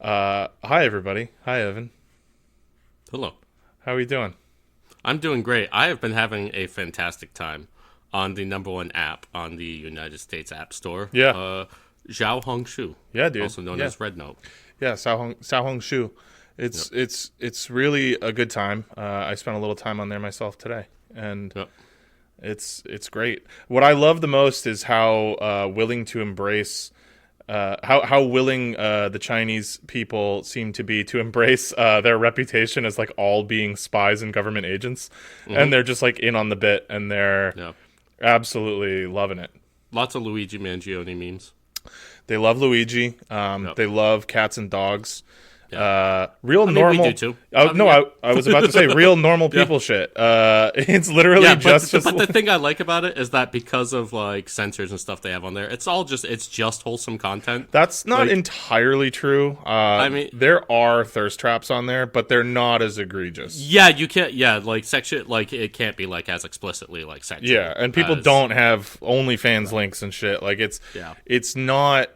Hi, everybody. Hi, Evan. Hello. How are you doing? I'm doing great. I have been having a fantastic time on the number one app on the United States App Store. Yeah. Zhao Hongshu. Yeah, dude. Also known as Red Note. Yeah, Sao Hong Shu. It's really a good time. I spent a little time on there myself today, and Yep. it's great. What I love the most is how willing to embrace. How willing the Chinese people seem to be to embrace their reputation as like all being spies and government agents, and they're just like in on the bit, and they're absolutely loving it. Lots of Luigi Mangione memes. They love Luigi. Yep. They love cats and dogs. Yeah. Real I mean, normal. we do too. Oh, no, I was about to say real normal people shit. It's literally Yeah, just but the thing I like about it is that because of like censors and stuff they have on there, it's just wholesome content. That's not like, entirely true. I mean, there are thirst traps on there, but they're not as egregious. Yeah, you can't. Yeah, like section, like it can't be like as explicitly like sexual. Yeah, and people don't have OnlyFans links and shit. Like it's not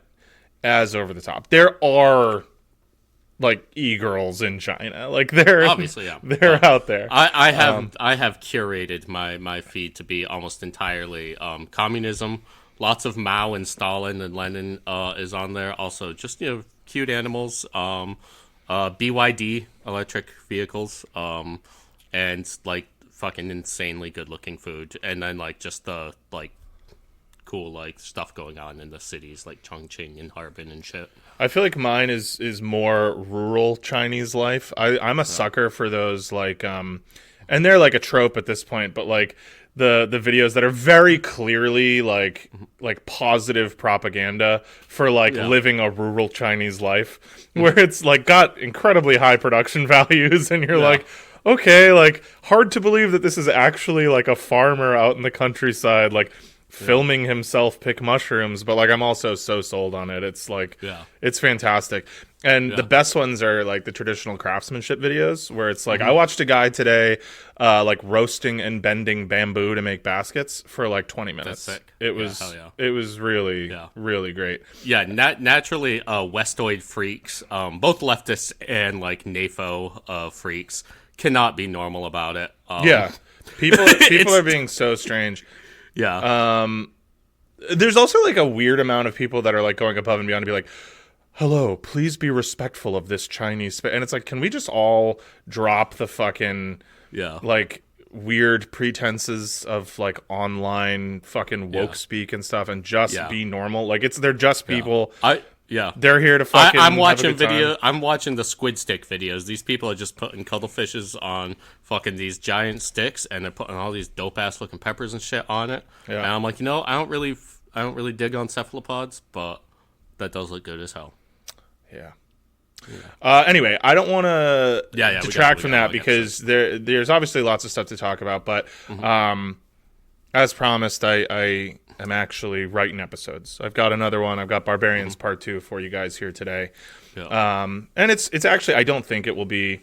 as over the top. There are like e-girls in China. Like they're obviously they're out there. I have curated my feed to be almost entirely communism. Lots of Mao and Stalin and Lenin is on there. Also, just cute animals. BYD electric vehicles. And like fucking insanely good looking food. And then like just the like cool like stuff going on in the cities like Chongqing and Harbin and shit. I feel like mine is more rural Chinese life. I'm a sucker for those like and they're like a trope at this point, but like the videos that are very clearly like positive propaganda for like living a rural Chinese life, where it's like got incredibly high production values, and you're like, okay, like hard to believe that this is actually like a farmer out in the countryside, like filming himself pick mushrooms, but like I'm also so sold on it. It's like it's fantastic. And the best ones are like the traditional craftsmanship videos where it's like I watched a guy today like roasting and bending bamboo to make baskets for like 20 minutes. That's sick. It was really really great. Yeah, naturally Westoid freaks, both leftists and like NAFO freaks cannot be normal about it. People are being so strange. Yeah. There's also like a weird amount of people that are like going above and beyond to be like, hello, please be respectful of this Chinese and it's like, can we just all drop the fucking like weird pretenses of like online fucking woke speak and stuff and just be normal? Like they're just people. They're here to fucking I'm watching have a good time. I'm watching the squid stick videos. These people are just putting cuttlefishes on fucking these giant sticks, and they're putting all these dope ass looking peppers and shit on it. Yeah. And I'm like, I don't really dig on cephalopods, but that does look good as hell. Yeah. Anyway, I don't want to detract from that because there's obviously lots of stuff to talk about, but as promised, I am actually writing episodes. I've got another one. I've got Barbarians Part 2 for you guys here today. Yeah. And it's actually, I don't think it will be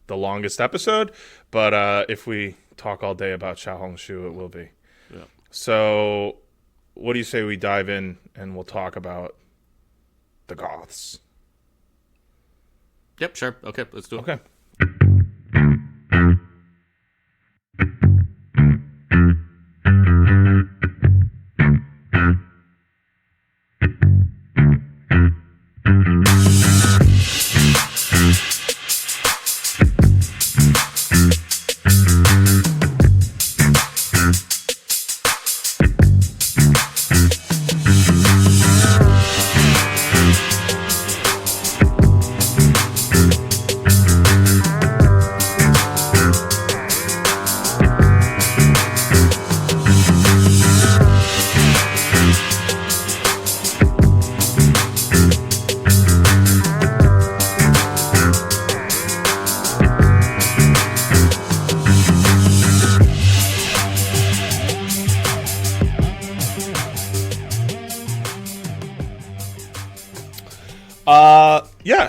the longest episode, but if we talk all day about Xiao Hongshu, it will be. Yeah. So what do you say we dive in and we'll talk about the Goths? Yep, sure. Okay, let's do it. Okay.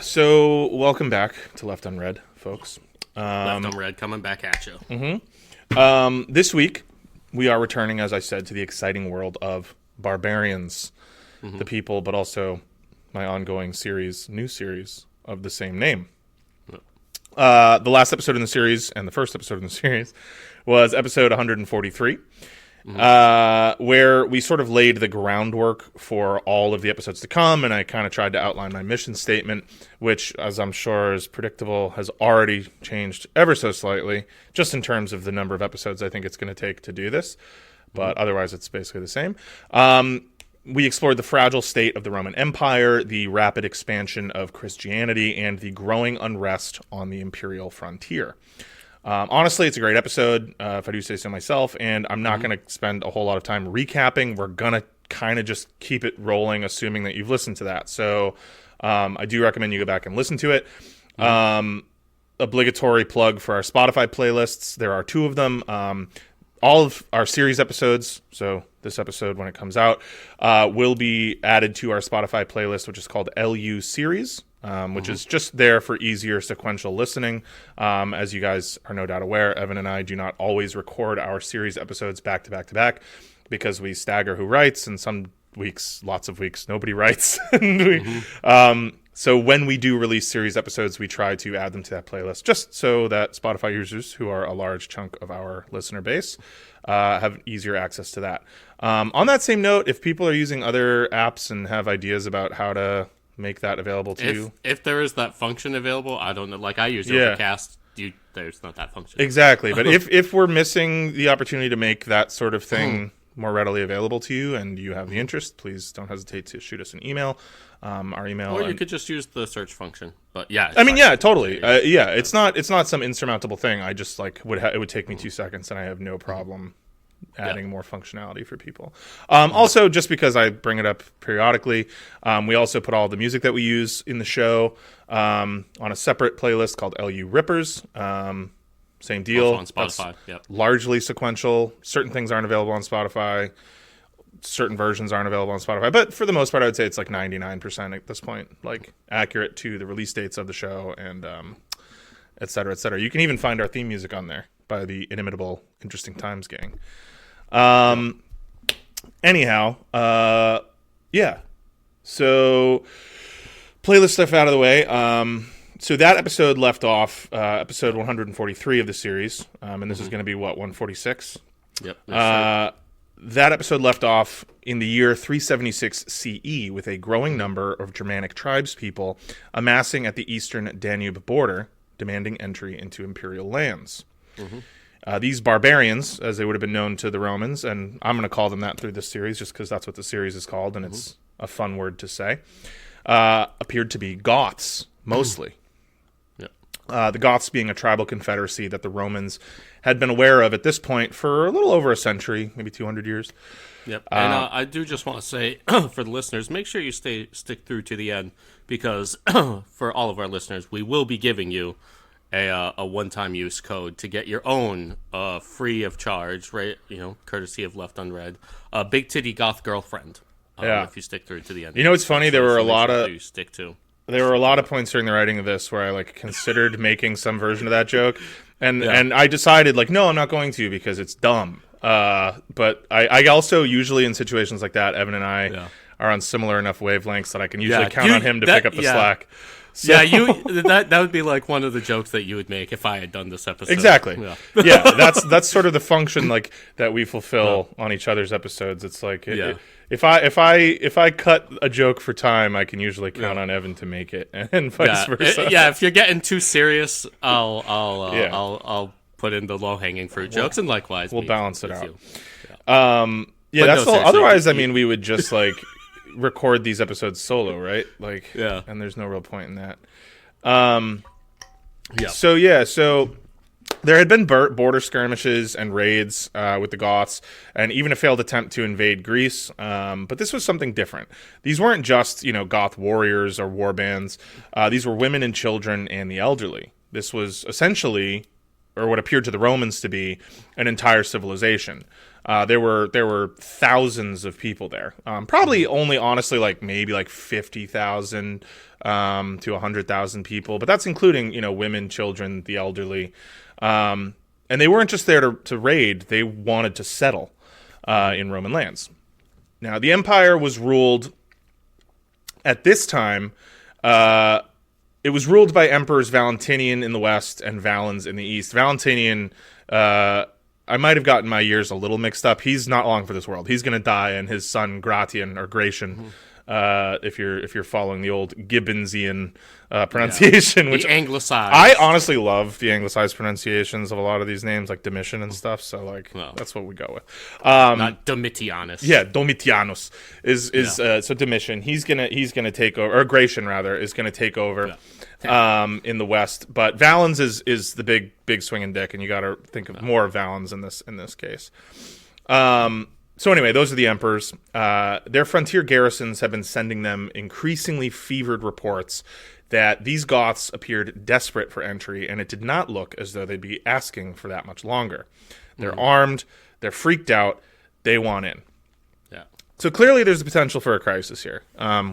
So welcome back to Left Unread, folks. Left Unread coming back at you. This week, we are returning, as I said, to the exciting world of Barbarians, the people, but also my ongoing new series of the same name. The last episode in the series, and the first episode in the series, was episode 143, where we sort of laid the groundwork for all of the episodes to come, and I kind of tried to outline my mission statement, which, as I'm sure is predictable, has already changed ever so slightly, just in terms of the number of episodes I think it's going to take to do this, but otherwise it's basically the same. We explored the fragile state of the Roman Empire, the rapid expansion of Christianity, and the growing unrest on the imperial frontier. Honestly, it's a great episode, if I do say so myself, and I'm not going to spend a whole lot of time recapping. We're going to kind of just keep it rolling, assuming that you've listened to that. So I do recommend you go back and listen to it. Obligatory plug for our Spotify playlists. There are 2 of them. All of our series episodes, so this episode when it comes out, will be added to our Spotify playlist, which is called LU Series, which is just there for easier sequential listening. As you guys are no doubt aware, Evan and I do not always record our series episodes back to back to back because we stagger who writes, and some weeks, lots of weeks, nobody writes. So when we do release series episodes, we try to add them to that playlist just so that Spotify users, who are a large chunk of our listener base, have easier access to that. On that same note, if people are using other apps and have ideas about how to make that available to you. If there is that function available, I don't know. Like I use Overcast. There's not that function. Exactly. But if we're missing the opportunity to make that sort of thing more readily available to you and you have the interest, please don't hesitate to shoot us an email. Our email, or you could just use the search function. But yeah, totally. It's not some insurmountable thing. I just it would take me 2 seconds, and I have no problem adding more functionality for people. Also, just because I bring it up periodically, we also put all the music that we use in the show on a separate playlist called LU Rippers. Same deal. Also on Spotify. Largely sequential. Certain things aren't available on Spotify. Certain versions aren't available on Spotify, but for the most part, I would say it's like 99% at this point, like accurate to the release dates of the show, and et cetera, et cetera. You can even find our theme music on there by the inimitable Interesting Times gang. Anyhow, yeah. So playlist stuff out of the way. So that episode left off episode 143 of the series, and this is going to be 146. Yep. That episode left off in the year 376 CE with a growing number of Germanic tribespeople amassing at the eastern Danube border, demanding entry into imperial lands. These barbarians, as they would have been known to the Romans, and I'm going to call them that through this series just because that's what the series is called, and it's a fun word to say, appeared to be Goths, mostly. The Goths being a tribal confederacy that the Romans had been aware of at this point for a little over a century, maybe 200 years. Yep. And I do just want to say, for the listeners, make sure you stick through to the end, because for all of our listeners, we will be giving you a one-time use code to get your own free of charge, right? Courtesy of Left Unread, Big Titty Goth Girlfriend. If you stick through to the end. It's funny. There were a lot of you stick to. There were a lot of points during the writing of this where I considered making some version of that joke, and I decided no, I'm not going to because it's dumb. But I also usually in situations like that, Evan and I are on similar enough wavelengths that I can usually count on him to pick up the slack. So. Yeah, that would be one of the jokes that you would make if I had done this episode. Exactly. Yeah, that's sort of the function that we fulfill on each other's episodes. It's if I cut a joke for time, I can usually count on Evan to make it, and vice versa. If you're getting too serious, I'll put in the low hanging fruit jokes, and likewise we'll balance it out. That's all. Otherwise, we would just record these episodes solo, right? And there's no real point in that. So there had been border skirmishes and raids with the Goths, and even a failed attempt to invade Greece. But this was something different. These weren't just Goth warriors or war bands. These were women and children and the elderly. This was essentially, or what appeared to the Romans to be, an entire civilization. There were thousands of people there. Probably only, honestly, maybe 50,000 to 100,000 people. But that's including, women, children, the elderly. And they weren't just there to raid. They wanted to settle in Roman lands. Now, the empire was ruled at this time it was ruled by emperors Valentinian in the west and Valens in the east. Valentinian, I might have gotten my years a little mixed up. He's not long for this world. He's going to die, and his son Gratian or Gratian, if you're following the old Gibbonsian pronunciation, which the anglicized. I honestly love the anglicized pronunciations of a lot of these names, like Domitian and stuff. So like that's what we go with. Not Domitianus. Yeah, Domitianus is so Domitian. He's gonna take over, or Gratian rather is gonna take over in the west. But Valens is the big swinging dick, and you got to think of more Valens in this case. So anyway, those are the emperors. Their frontier garrisons have been sending them increasingly fevered reports that these Goths appeared desperate for entry, and it did not look as though they'd be asking for that much longer. They're armed, they're freaked out, they want in. Yeah. So clearly there's a potential for a crisis here,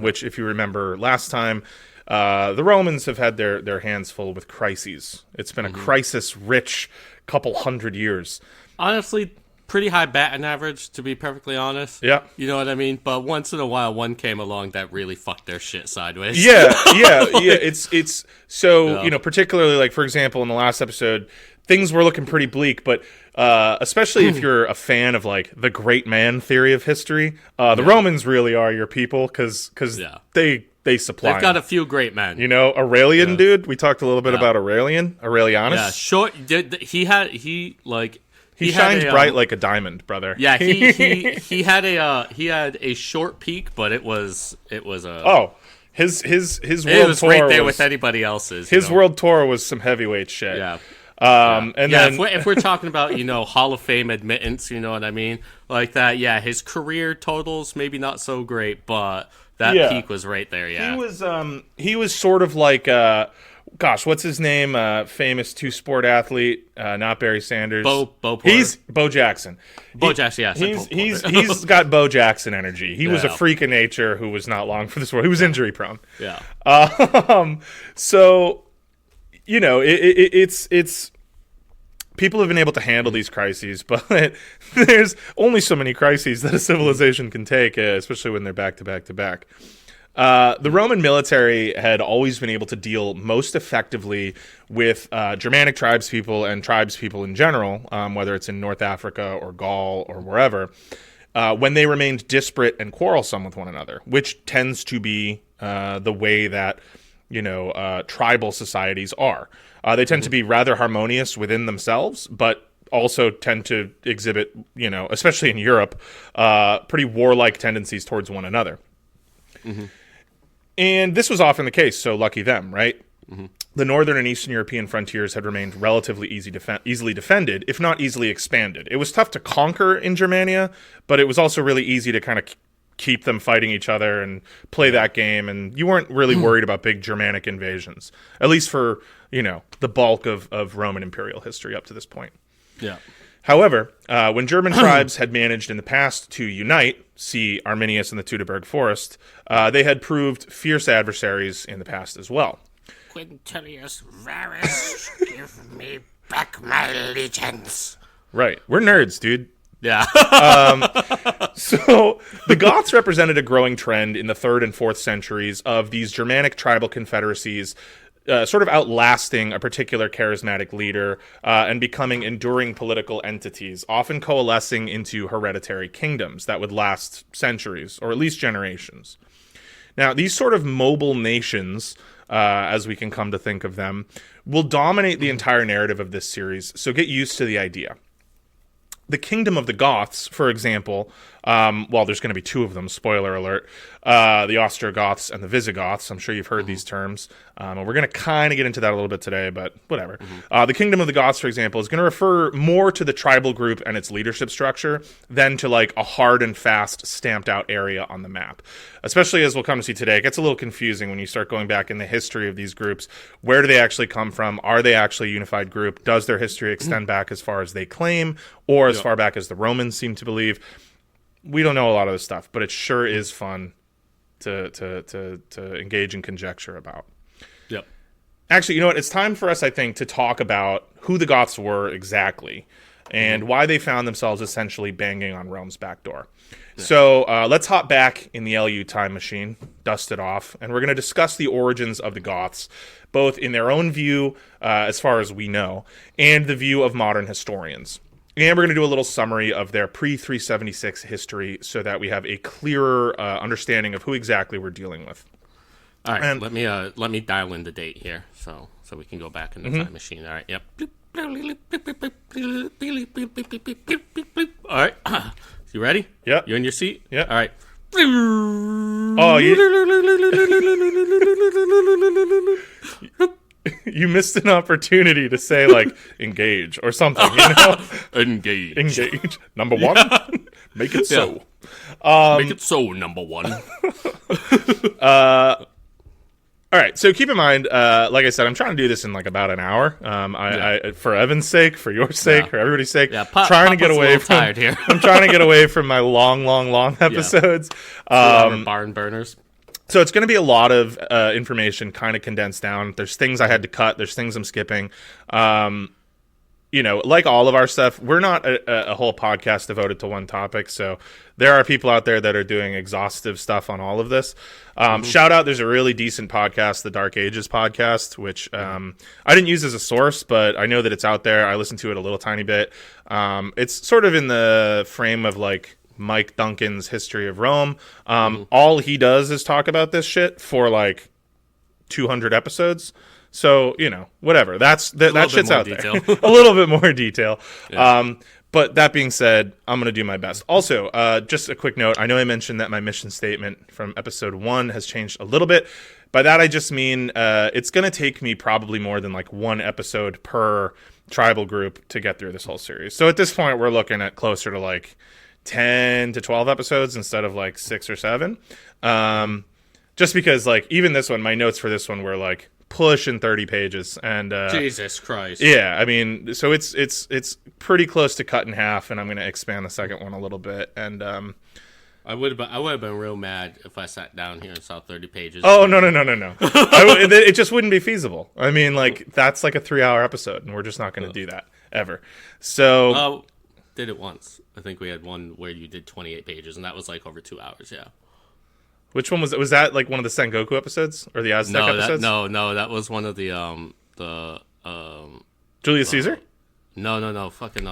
which, if you remember last time, the Romans have had their hands full with crises. It's been a crisis-rich couple hundred years. Honestly, pretty high batting average, to be perfectly honest. Yeah. You know what I mean? But once in a while, one came along that really fucked their shit sideways. Yeah. It's so, particularly, like, for example, in the last episode, things were looking pretty bleak, but especially if you're a fan of, like, the great man theory of history, the Romans really are your people, because they supply. They've got a few great men. Aurelian, dude. We talked a little bit about Aurelianus. Yeah, short. He shined bright like a diamond, brother. Yeah, he had a short peak, but it was his world was tour right there with anybody else's. His world tour was some heavyweight shit. Yeah. And then if we're talking about Hall of Fame admittance, you know what I mean, like that. Yeah, his career totals maybe not so great, but that peak was right there. Yeah, he was sort of like what's his name? Famous two-sport athlete, not Barry Sanders. Bo Porter. He's Bo Jackson. Bo Jackson, yeah. He's got Bo Jackson energy. He was a freak of nature who was not long for this world. He was injury prone. Yeah. So, it's people have been able to handle these crises, but there's only so many crises that a civilization can take, especially when they're back to back to back. The Roman military had always been able to deal most effectively with Germanic tribespeople and tribespeople in general, whether it's in North Africa or Gaul or wherever, when they remained disparate and quarrelsome with one another, which tends to be the way that tribal societies are. They tend to be rather harmonious within themselves, but also tend to exhibit, especially in Europe, pretty warlike tendencies towards one another. Mm-hmm. And this was often the case, so lucky them, right? Mm-hmm. The northern and eastern European frontiers had remained relatively easily defended, if not easily expanded. It was tough to conquer in Germania, but it was also really easy to kind of keep them fighting each other and play that game, and you weren't really worried about big Germanic invasions, at least for, the bulk of Roman imperial history up to this point. Yeah. However, when German tribes had managed in the past to unite, see Arminius and the Teutoburg Forest, they had proved fierce adversaries in the past as well. Quintilius Varus, give me back my allegiance. Right. We're nerds, dude. Yeah. So the Goths represented a growing trend in the 3rd and 4th centuries of these Germanic tribal confederacies sort of outlasting a particular charismatic leader and becoming enduring political entities, often coalescing into hereditary kingdoms that would last centuries, or at least generations. Now, these sort of mobile nations, as we can come to think of them, will dominate the entire narrative of this series, so get used to the idea. The kingdom of the Goths, for example, there's going to be 2 of them, spoiler alert, the Ostrogoths and the Visigoths. I'm sure you've heard these terms. And we're going to kind of get into that a little bit today, but whatever. The kingdom of the Goths, for example, is going to refer more to the tribal group and its leadership structure than to like a hard and fast stamped out area on the map. Especially as we'll come to see today, it gets a little confusing when you start going back in the history of these groups. Where do they actually come from? Are they actually a unified group? Does their history extend back as far as they claim, or as far back as the Romans seem to believe? We don't know a lot of this stuff, but it sure is fun to engage in conjecture about. Yep. Actually, you know what? It's time for us, I think, to talk about who the Goths were exactly. and why they found themselves essentially banging on Rome's back door. So let's hop back in the LU time machine, dust it off, and we're going to discuss the origins of the Goths, both in their own view, as far as we know, and the view of modern historians. And we're going to do a little summary of their pre-376 history so that we have a clearer understanding of who exactly we're dealing with. All right, and let me dial in the date here so we can go back in the time machine. All right, yep. All right. You ready? Yeah. You in your seat? Yeah. All right. Oh, you missed an opportunity to say, like, engage or something, you know? Engage. Engage. Number one, make it so. Make it so, number one. All right, so keep in mind, like I said, I'm trying to do this in like about an hour. I for Evan's sake, for your sake, for everybody's sake, trying to get away from. Tired here. I'm trying to get away from my long episodes. Barn burners. So it's going to be a lot of information, kind of condensed down. There's things I had to cut. There's things I'm skipping. You know, like all of our stuff, we're not a whole podcast devoted to one topic. So there are people out there that are doing exhaustive stuff on all of this. Shout out, there's a really decent podcast, the Dark Ages podcast, which I didn't use as a source, but I know that it's out there. I listened to it a little tiny bit. It's sort of in the frame of like Mike Duncan's History of Rome. All he does is talk about this shit for like 200 episodes. So, you know, whatever. That shit's out there. A little bit more detail. Yeah. But that being said, I'm going to do my best. Also, just a quick note. I know I mentioned that my mission statement from episode 1 has changed a little bit. By that, I just mean it's going to take me probably more than like one episode per tribal group to get through this whole series. So at this point, we're looking at closer to like 10 to 12 episodes instead of like 6 or 7. Just because like even this one, my notes for this one were like pushing 30 pages, and Jesus Christ. Yeah, I mean, so it's pretty close to cut in half, and I'm going to expand the second one a little bit. And I would have been real mad if I sat down here and saw 30 pages. Oh no! It just wouldn't be feasible. I mean, like that's like a 3-hour episode, and we're just not going to do that ever. So did it once. I think we had one where you did 28 pages, and that was like over 2 hours. Yeah. Which one was it? Was that like one of the Sengoku episodes or the Aztec episodes? No, that was one of the Julius Caesar? No, fucking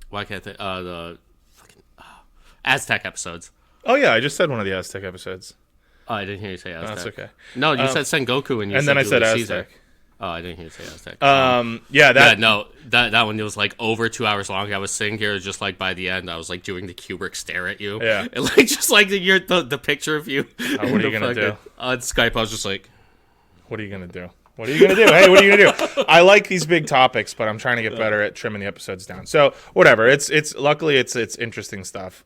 why can't I the fucking Aztec episodes. Oh yeah, I just said one of the Aztec episodes. Oh, I didn't hear you say Aztec. That's okay. No, you said Sengoku and then I said Aztec. Caesar. Oh, I didn't hear you say Aztec. That one was like over 2 hours long. I was sitting here just like by the end, I was like doing the Kubrick stare at you. Yeah. And like just like the picture of you. What are you gonna do? On Skype, I was just like, what are you gonna do? What are you gonna do? Hey, what are you gonna do? I like these big topics, but I'm trying to get better at trimming the episodes down. So whatever. It's luckily it's interesting stuff.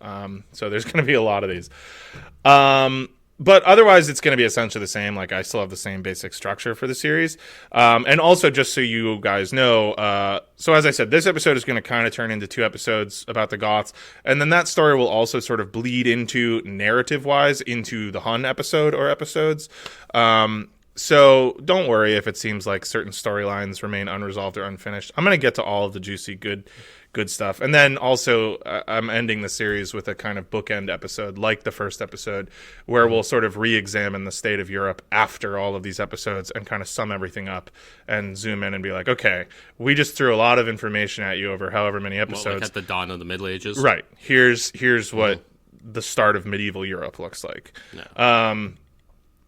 So there's gonna be a lot of these. But otherwise, it's going to be essentially the same. Like, I still have the same basic structure for the series. And also, just so you guys know, so as I said, this episode is going to kind of turn into 2 episodes about the Goths. And then that story will also sort of bleed into, narrative-wise, into the Hun episode or episodes. So don't worry if it seems like certain storylines remain unresolved or unfinished. I'm going to get to all of the juicy, good stuff. And then also I'm ending the series with a kind of bookend episode like the first episode where we'll sort of re-examine the state of Europe after all of these episodes and kind of sum everything up and zoom in and be like, okay, we just threw a lot of information at you over however many episodes. Well, like at the dawn of the Middle Ages. Right. Here's what the start of medieval Europe looks like. No.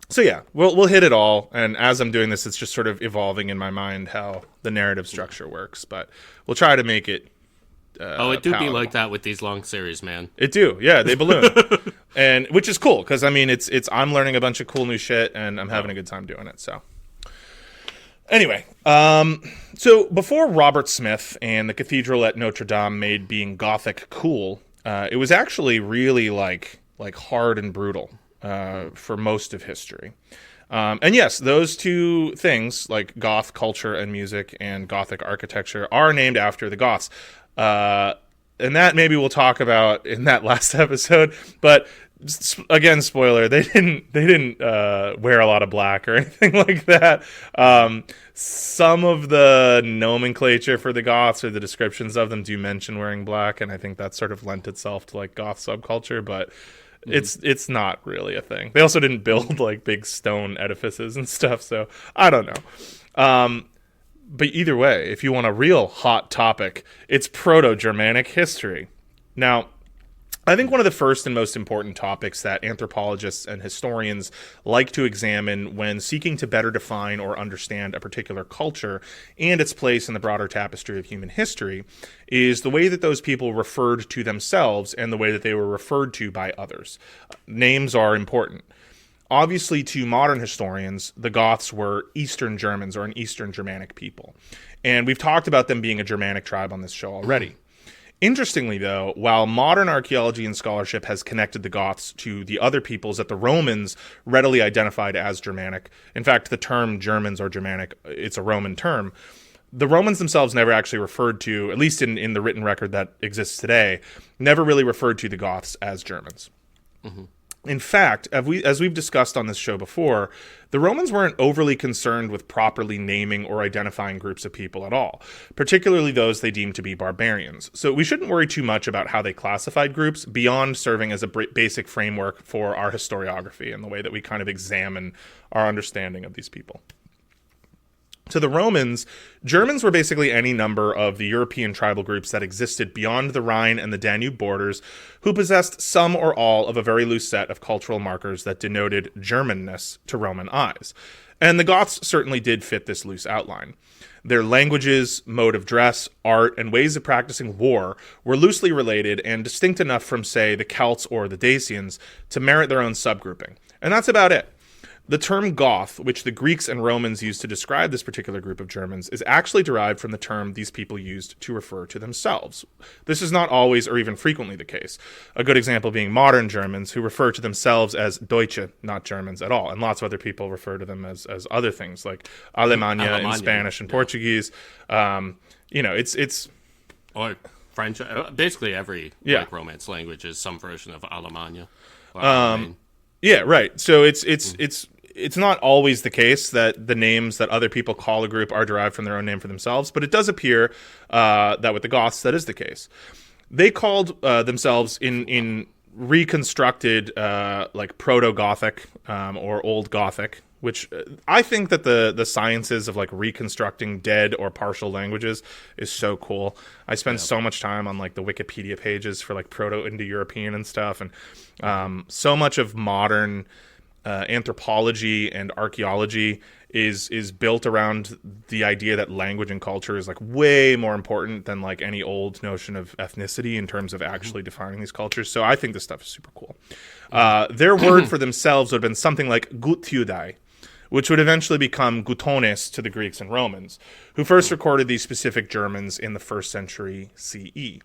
So yeah, we'll hit it all, and as I'm doing this, it's just sort of evolving in my mind how the narrative structure works, but we'll try to make it it do be like that with these long series, man. It do, yeah, they balloon. And which is cool, because I mean, it's I'm learning a bunch of cool new shit, and I'm having a good time doing it, so. Anyway, so before Robert Smith and the cathedral at Notre Dame made being Gothic cool, it was actually really like hard and brutal for most of history. And yes, those two things, like Goth culture and music and Gothic architecture, are named after the Goths. And that maybe we'll talk about in that last episode. But again, spoiler, they didn't wear a lot of black or anything like that. Some of the nomenclature for the Goths or the descriptions of them do mention wearing black, and I think that sort of lent itself to like Goth subculture, but it's not really a thing. They also didn't build like big stone edifices and stuff, so I don't know. But either way, if you want a real hot topic, it's Proto-Germanic history. Now, I think one of the first and most important topics that anthropologists and historians like to examine when seeking to better define or understand a particular culture and its place in the broader tapestry of human history is the way that those people referred to themselves and the way that they were referred to by others. Names are important. Obviously, to modern historians, the Goths were Eastern Germans or an Eastern Germanic people. And we've talked about them being a Germanic tribe on this show already. Interestingly, though, while modern archaeology and scholarship has connected the Goths to the other peoples that the Romans readily identified as Germanic, in fact, the term Germans or Germanic, it's a Roman term, the Romans themselves never actually referred to, at least in the written record that exists today, never really referred to the Goths as Germans. Mm-hmm. In fact, as we've discussed on this show before, the Romans weren't overly concerned with properly naming or identifying groups of people at all, particularly those they deemed to be barbarians. So we shouldn't worry too much about how they classified groups beyond serving as a basic framework for our historiography and the way that we kind of examine our understanding of these people. To the Romans, Germans were basically any number of the European tribal groups that existed beyond the Rhine and the Danube borders who possessed some or all of a very loose set of cultural markers that denoted Germanness to Roman eyes. And the Goths certainly did fit this loose outline. Their languages, mode of dress, art, and ways of practicing war were loosely related and distinct enough from, say, the Celts or the Dacians to merit their own subgrouping. And that's about it. The term Goth, which the Greeks and Romans used to describe this particular group of Germans, is actually derived from the term these people used to refer to themselves. This is not always or even frequently the case. A good example being modern Germans, who refer to themselves as Deutsche, not Germans at all, and lots of other people refer to them as other things, like Alemania in Spanish and Portuguese. It's... Or French. Basically every like, Romance language is some version of Alemania. Yeah, right. So it's not always the case that the names that other people call a group are derived from their own name for themselves, but it does appear that with the Goths, that is the case. They called themselves in reconstructed like Proto-Gothic or Old Gothic, which I think that the sciences of like reconstructing dead or partial languages is so cool. I spend so much time on like the Wikipedia pages for like Proto-Indo-European and stuff, and so much of modern anthropology and archaeology is built around the idea that language and culture is like way more important than like any old notion of ethnicity in terms of actually defining these cultures. So I think this stuff is super cool. Their word for themselves would have been something like Gutiudai, which would eventually become Gutones to the Greeks and Romans, who first recorded these specific Germans in the 1st century CE.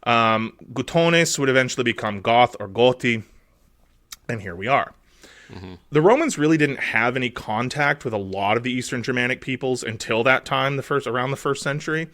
Gutones would eventually become Goth or Goti, and here we are. Mm-hmm. The Romans really didn't have any contact with a lot of the Eastern Germanic peoples until that time, around the 1st century.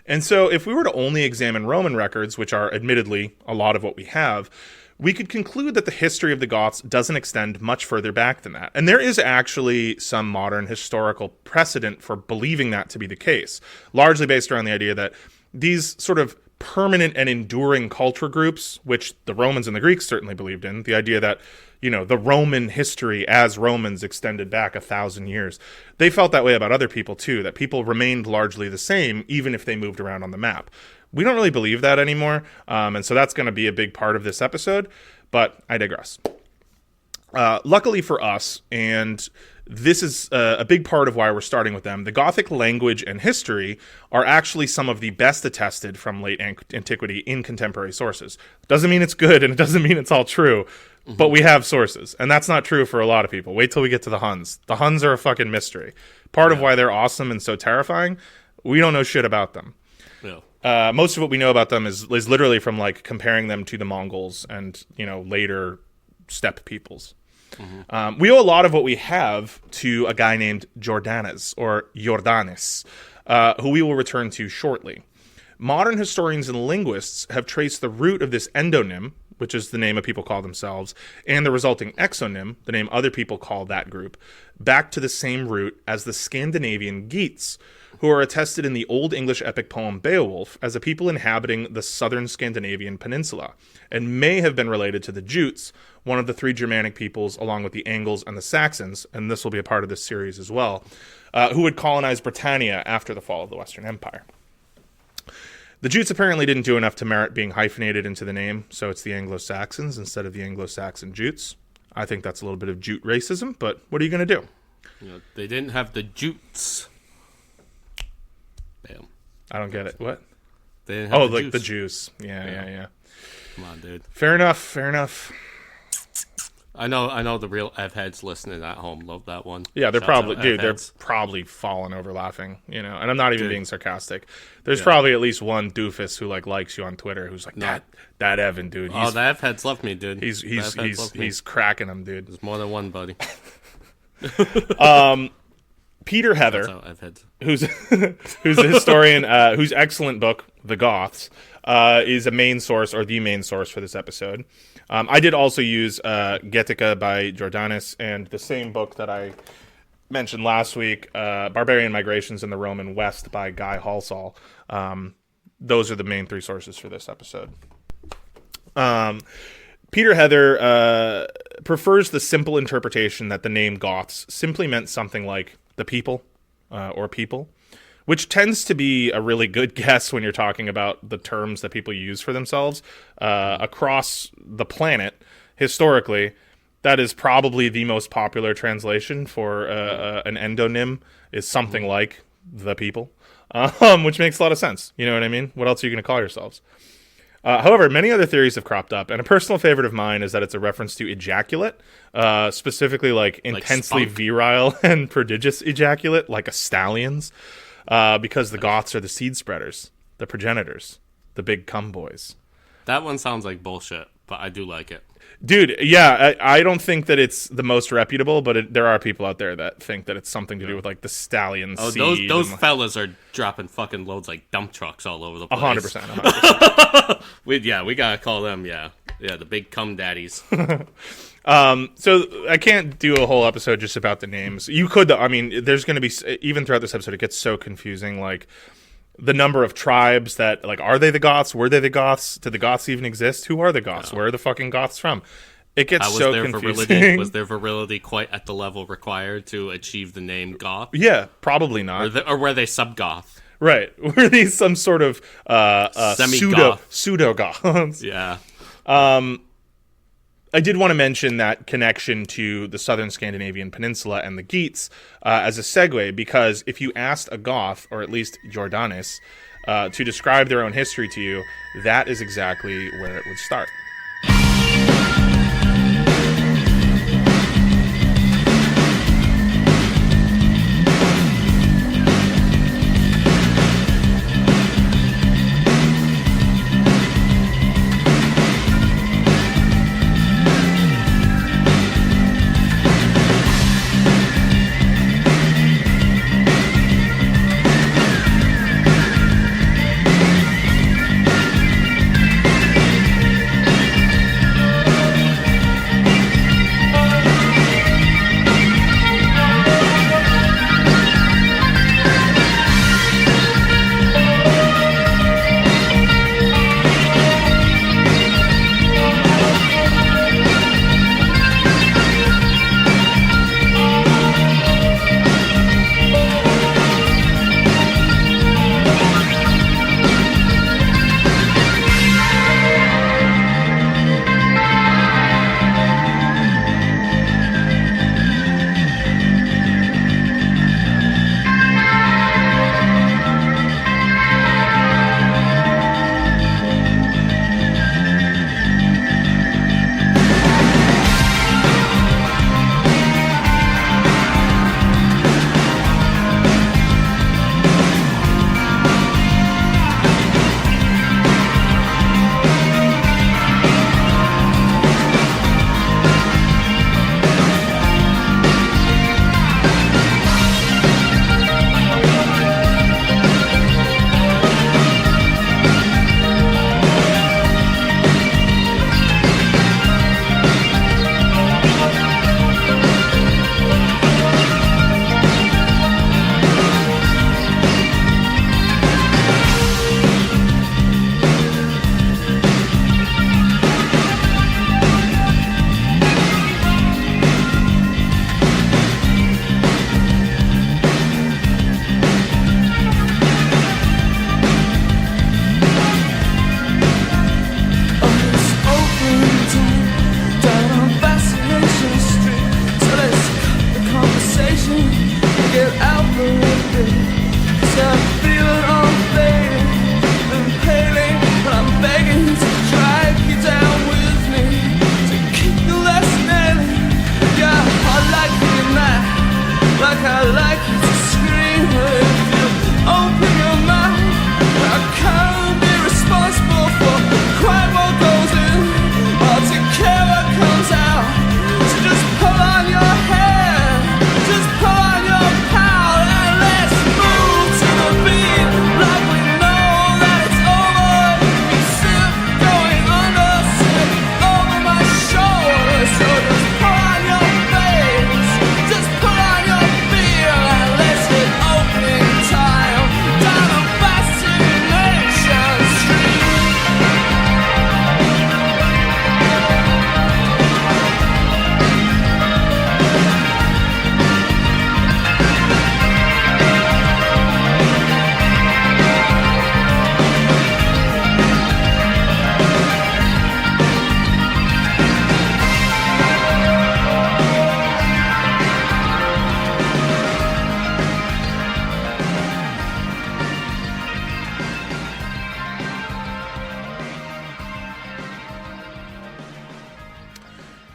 And so if we were to only examine Roman records, which are admittedly a lot of what we have, we could conclude that the history of the Goths doesn't extend much further back than that. And there is actually some modern historical precedent for believing that to be the case, largely based around the idea that these sort of permanent and enduring culture groups, which the Romans and the Greeks certainly believed in, the idea that, you know, the Roman history as Romans extended back 1,000 years. They felt that way about other people too, that people remained largely the same even if they moved around on the map. We don't really believe that anymore, and so that's going to be a big part of this episode, but I digress. Luckily for us, and this is a big part of why we're starting with them, the Gothic language and history are actually some of the best attested from late antiquity in contemporary sources. Doesn't mean it's good, and it doesn't mean it's all true, but we have sources, and that's not true for a lot of people. Wait till we get to the Huns. The Huns are a fucking mystery. Part of why they're awesome and so terrifying, we don't know shit about them. Yeah. Most of what we know about them is literally from like comparing them to the Mongols and, you know, later steppe peoples. Mm-hmm. We owe a lot of what we have to a guy named Jordanes or Jordanes, who we will return to shortly. Modern historians and linguists have traced the root of this endonym, which is the name of people call themselves, and the resulting exonym, the name other people call that group, back to the same root as the Scandinavian Geats, who are attested in the Old English epic poem Beowulf as a people inhabiting the southern Scandinavian peninsula, and may have been related to the Jutes, one of the 3 Germanic peoples, along with the Angles and the Saxons, and this will be a part of this series as well, who would colonize Britannia after the fall of the Western Empire. The Jutes apparently didn't do enough to merit being hyphenated into the name, so it's the Anglo-Saxons instead of the Anglo-Saxon Jutes. I think that's a little bit of Jute racism, but what are you going to do? They didn't have the Jutes. Damn. I don't get it. What? They didn't have the juice. Yeah. Come on, dude. Fair enough. I know the real F-heads listening at home love that one. Yeah, they're Shouts they're probably falling over laughing, And I'm not even being sarcastic. There's probably at least one doofus who likes you on Twitter who's like, that Evan, dude. The F-heads love me, dude. He's cracking them, dude. There's more than one, buddy. Peter Heather, who's a historian, whose excellent book, The Goths, is a main source, or the main source for this episode. I did also use Getica by Jordanes, and the same book that I mentioned last week, Barbarian Migrations in the Roman West by Guy Halsall. Those are the main 3 sources for this episode. Peter Heather prefers the simple interpretation that the name Goths simply meant something like the people, or people, which tends to be a really good guess when you're talking about the terms that people use for themselves. Across the planet, historically, that is probably the most popular translation for an endonym, is something like the people, which makes a lot of sense. You know what I mean? What else are you going to call yourselves? However, many other theories have cropped up, and a personal favorite of mine is that it's a reference to ejaculate, specifically intensely virile and prodigious ejaculate, like a stallion's, because the Goths are the seed spreaders, the progenitors, the big cum boys. That one sounds like bullshit, but I do like it. Dude, yeah, I don't think that it's the most reputable, but there are people out there that think that it's something to do with the stallion seed. Oh, those fellas are dropping fucking loads like dump trucks all over the place. 100%. We gotta call them, the big cum daddies. So I can't do a whole episode just about the names. You could, though. I mean, there's going to be, even throughout this episode, it gets so confusing, the number of tribes that, are they the Goths? Were they the Goths? Did the Goths even exist? Who are the Goths? Where are the fucking Goths from? It gets so confusing. Was their virility quite at the level required to achieve the name Goth? Yeah, probably not. Or were they sub-Goth? Right. Were these some sort of pseudo-Goths? Yeah. I did want to mention that connection to the southern Scandinavian peninsula and the Geats as a segue, because if you asked a Goth, or at least Jordanes, to describe their own history to you, that is exactly where it would start.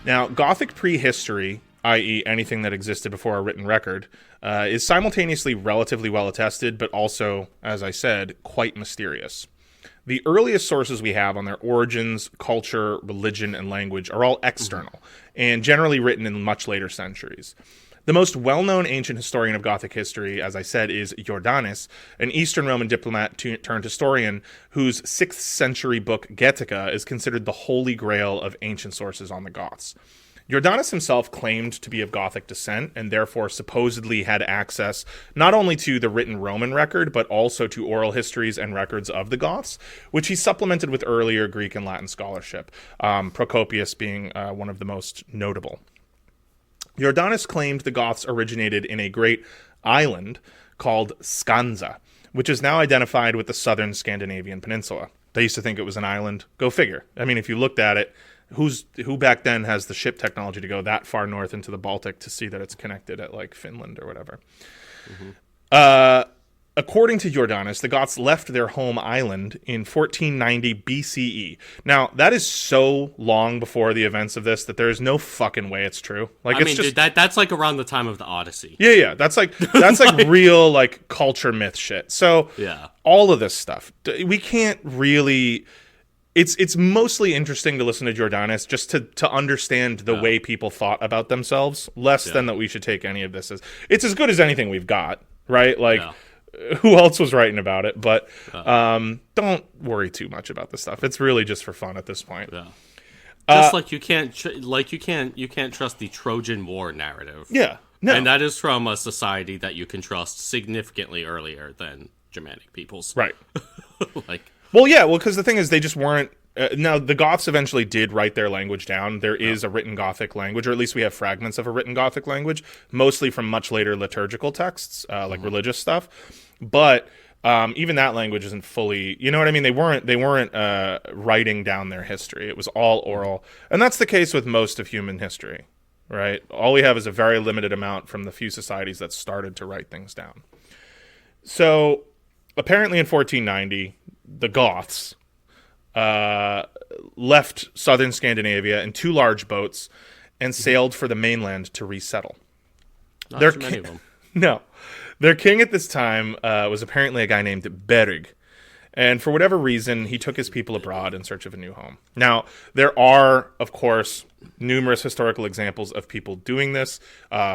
Now, Gothic prehistory, i.e. anything that existed before a written record, is simultaneously relatively well attested, but also, as I said, quite mysterious. The earliest sources we have on their origins, culture, religion, and language are all external, and generally written in much later centuries. The most well-known ancient historian of Gothic history, as I said, is Jordanes, an Eastern Roman diplomat turned historian whose 6th century book Getica is considered the holy grail of ancient sources on the Goths. Jordanes himself claimed to be of Gothic descent and therefore supposedly had access not only to the written Roman record, but also to oral histories and records of the Goths, which he supplemented with earlier Greek and Latin scholarship, Procopius being one of the most notable. Jordanes claimed the Goths originated in a great island called Skansa, which is now identified with the southern Scandinavian peninsula. They used to think it was an island. Go figure. I mean, if you looked at it, who back then has the ship technology to go that far north into the Baltic to see that it's connected at like Finland or whatever? According to Jordanes, the Goths left their home island in 1490 BCE. Now, that is so long before the events of this that there is no fucking way it's true. Like, I mean, dude, that's like around the time of the Odyssey. Yeah. That's like real like culture myth shit. So yeah, all of this stuff, we can't really. It's mostly interesting to listen to Jordanes just to understand the way people thought about themselves, less than that we should take any of this as it's as good as anything we've got, right? Like. Yeah. Who else was writing about it? But don't worry too much about this stuff. It's really just for fun at this point. Yeah. Just like you can't trust the Trojan War narrative. Yeah. No. And that is from a society that you can trust significantly earlier than Germanic peoples. Right. Well, because the thing is they just weren't. Now, the Goths eventually did write their language down. There is a written Gothic language, or at least we have fragments of a written Gothic language, mostly from much later liturgical texts, like religious stuff. But even that language isn't fully, you know what I mean? They weren't writing down their history. It was all oral. And that's the case with most of human history, right? All we have is a very limited amount from the few societies that started to write things down. So apparently in 1490, the Goths left southern Scandinavia in 2 large boats and sailed for the mainland to resettle. Not too many of them. No. Their king at this time was apparently a guy named Berg. And for whatever reason, he took his people abroad in search of a new home. Now, there are, of course, numerous historical examples of people doing this.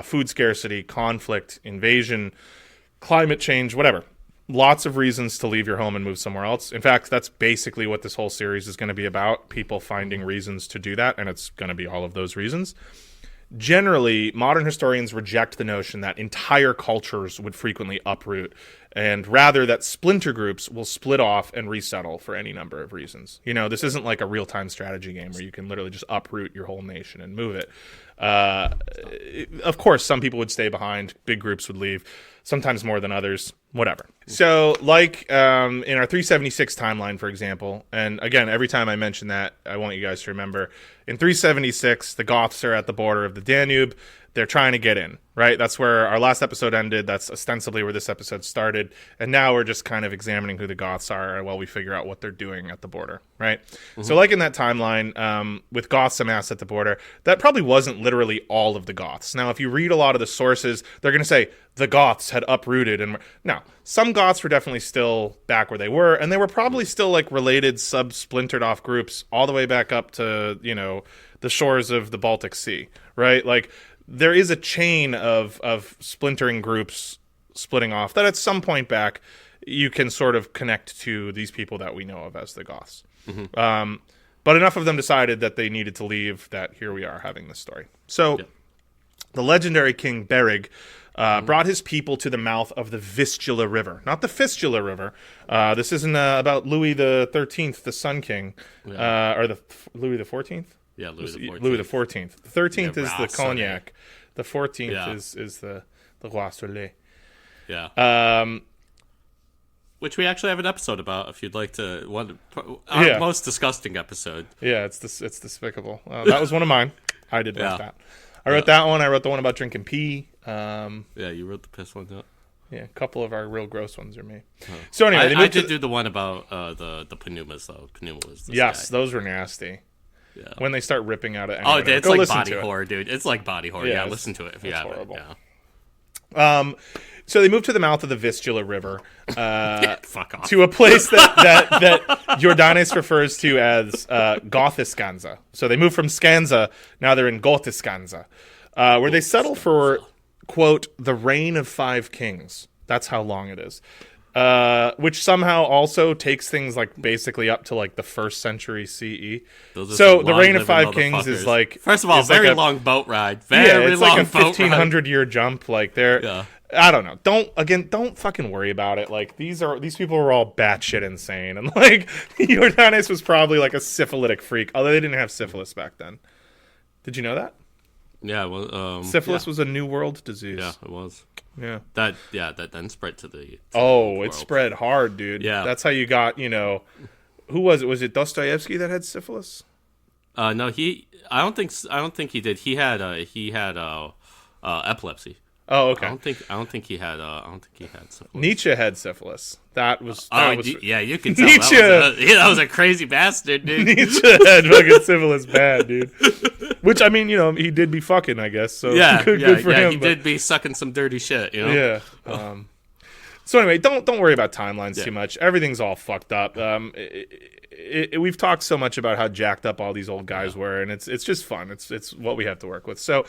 Food scarcity, conflict, invasion, climate change, whatever. Lots of reasons to leave your home and move somewhere else. In fact, that's basically what this whole series is going to be about, people finding reasons to do that, and it's going to be all of those reasons. Generally, modern historians reject the notion that entire cultures would frequently uproot, and rather that splinter groups will split off and resettle for any number of reasons. You know, this isn't like a real-time strategy game where you can literally just uproot your whole nation and move it. Of course, some people would stay behind, big groups would leave, sometimes more than others, whatever. So, like in our 376 timeline, for example, and again, every time I mention that, I want you guys to remember, in 376, the Goths are at the border of the Danube. They're trying to get in, right? That's where our last episode ended. That's ostensibly where this episode started. And now we're just kind of examining who the Goths are while we figure out what they're doing at the border, right? Mm-hmm. So like in that timeline, with Goths amassed at the border, that probably wasn't literally all of the Goths. Now, if you read a lot of the sources, they're going to say the Goths had uprooted. And no, some Goths were definitely still back where they were. And they were probably still like related sub-splintered off groups all the way back up to, you know, the shores of the Baltic Sea, right? Like, there is a chain of splintering groups splitting off that at some point back you can sort of connect to these people that we know of as the Goths. Mm-hmm. But enough of them decided that they needed to leave that here we are having this story. So the legendary King Berg brought his people to the mouth of the Vistula River. Not the Fistula River. This isn't about Louis the 13th, the Sun King, or the Louis the 14th? Yeah, Louis the 14th. Louis the 14th. The 13th is the Cognac. The 14th is the Roi Soleil. Yeah. Which we actually have an episode about if you'd like to. Our most disgusting episode. Yeah, it's despicable. That was one of mine. I did write that. I wrote that one. I wrote the one about drinking pee. Yeah, you wrote the piss one too. Yeah, a couple of our real gross ones are me. So anyway, I did do the one about the Pneumas though. Pneuma was this guy. Those were nasty. when they start ripping out of Oh, anyone. it's Go like listen body to it. horror, dude. It's like body horror. Yeah, Yeah, listen to it if you haven't. horrible. Yeah. So they moved to the mouth of the Vistula River, Fuck off. to a place that Jordanes refers to as Gothiscanza. So they moved from Scanza, now they're in Gothiscanza, where they settle for, quote, the reign of 5 kings. That's how long it is. Which somehow also takes things like basically up to like the 1st century CE. So the reign of 5 kings is like, first of all, very like long boat ride. Very it's long like a boat 1500-year jump. Like they're, Yeah. I don't know. Don't fucking worry about it. Like these people were all batshit insane, and like Jordanes was probably like a syphilitic freak, although they didn't have syphilis back then. Did you know that? Yeah, well, Syphilis was a New World disease. Yeah, it was. Yeah. That then spread to the. It spread hard, dude. Yeah. That's how you got. Who was it? Was it Dostoevsky that had syphilis? No, I don't think he did. He had epilepsy. Oh, okay. I don't think he had syphilis. Nietzsche had syphilis. That was. Yeah, you can tell. Nietzsche. That was a crazy bastard, dude. Nietzsche had fucking syphilis bad, dude. Which, I mean, he did be fucking, I guess. So good for him. He did be sucking some dirty shit, Yeah. So anyway, don't worry about timelines too much. Everything's all fucked up. We've talked so much about how jacked up all these old guys were, and it's just fun. It's what we have to work with. So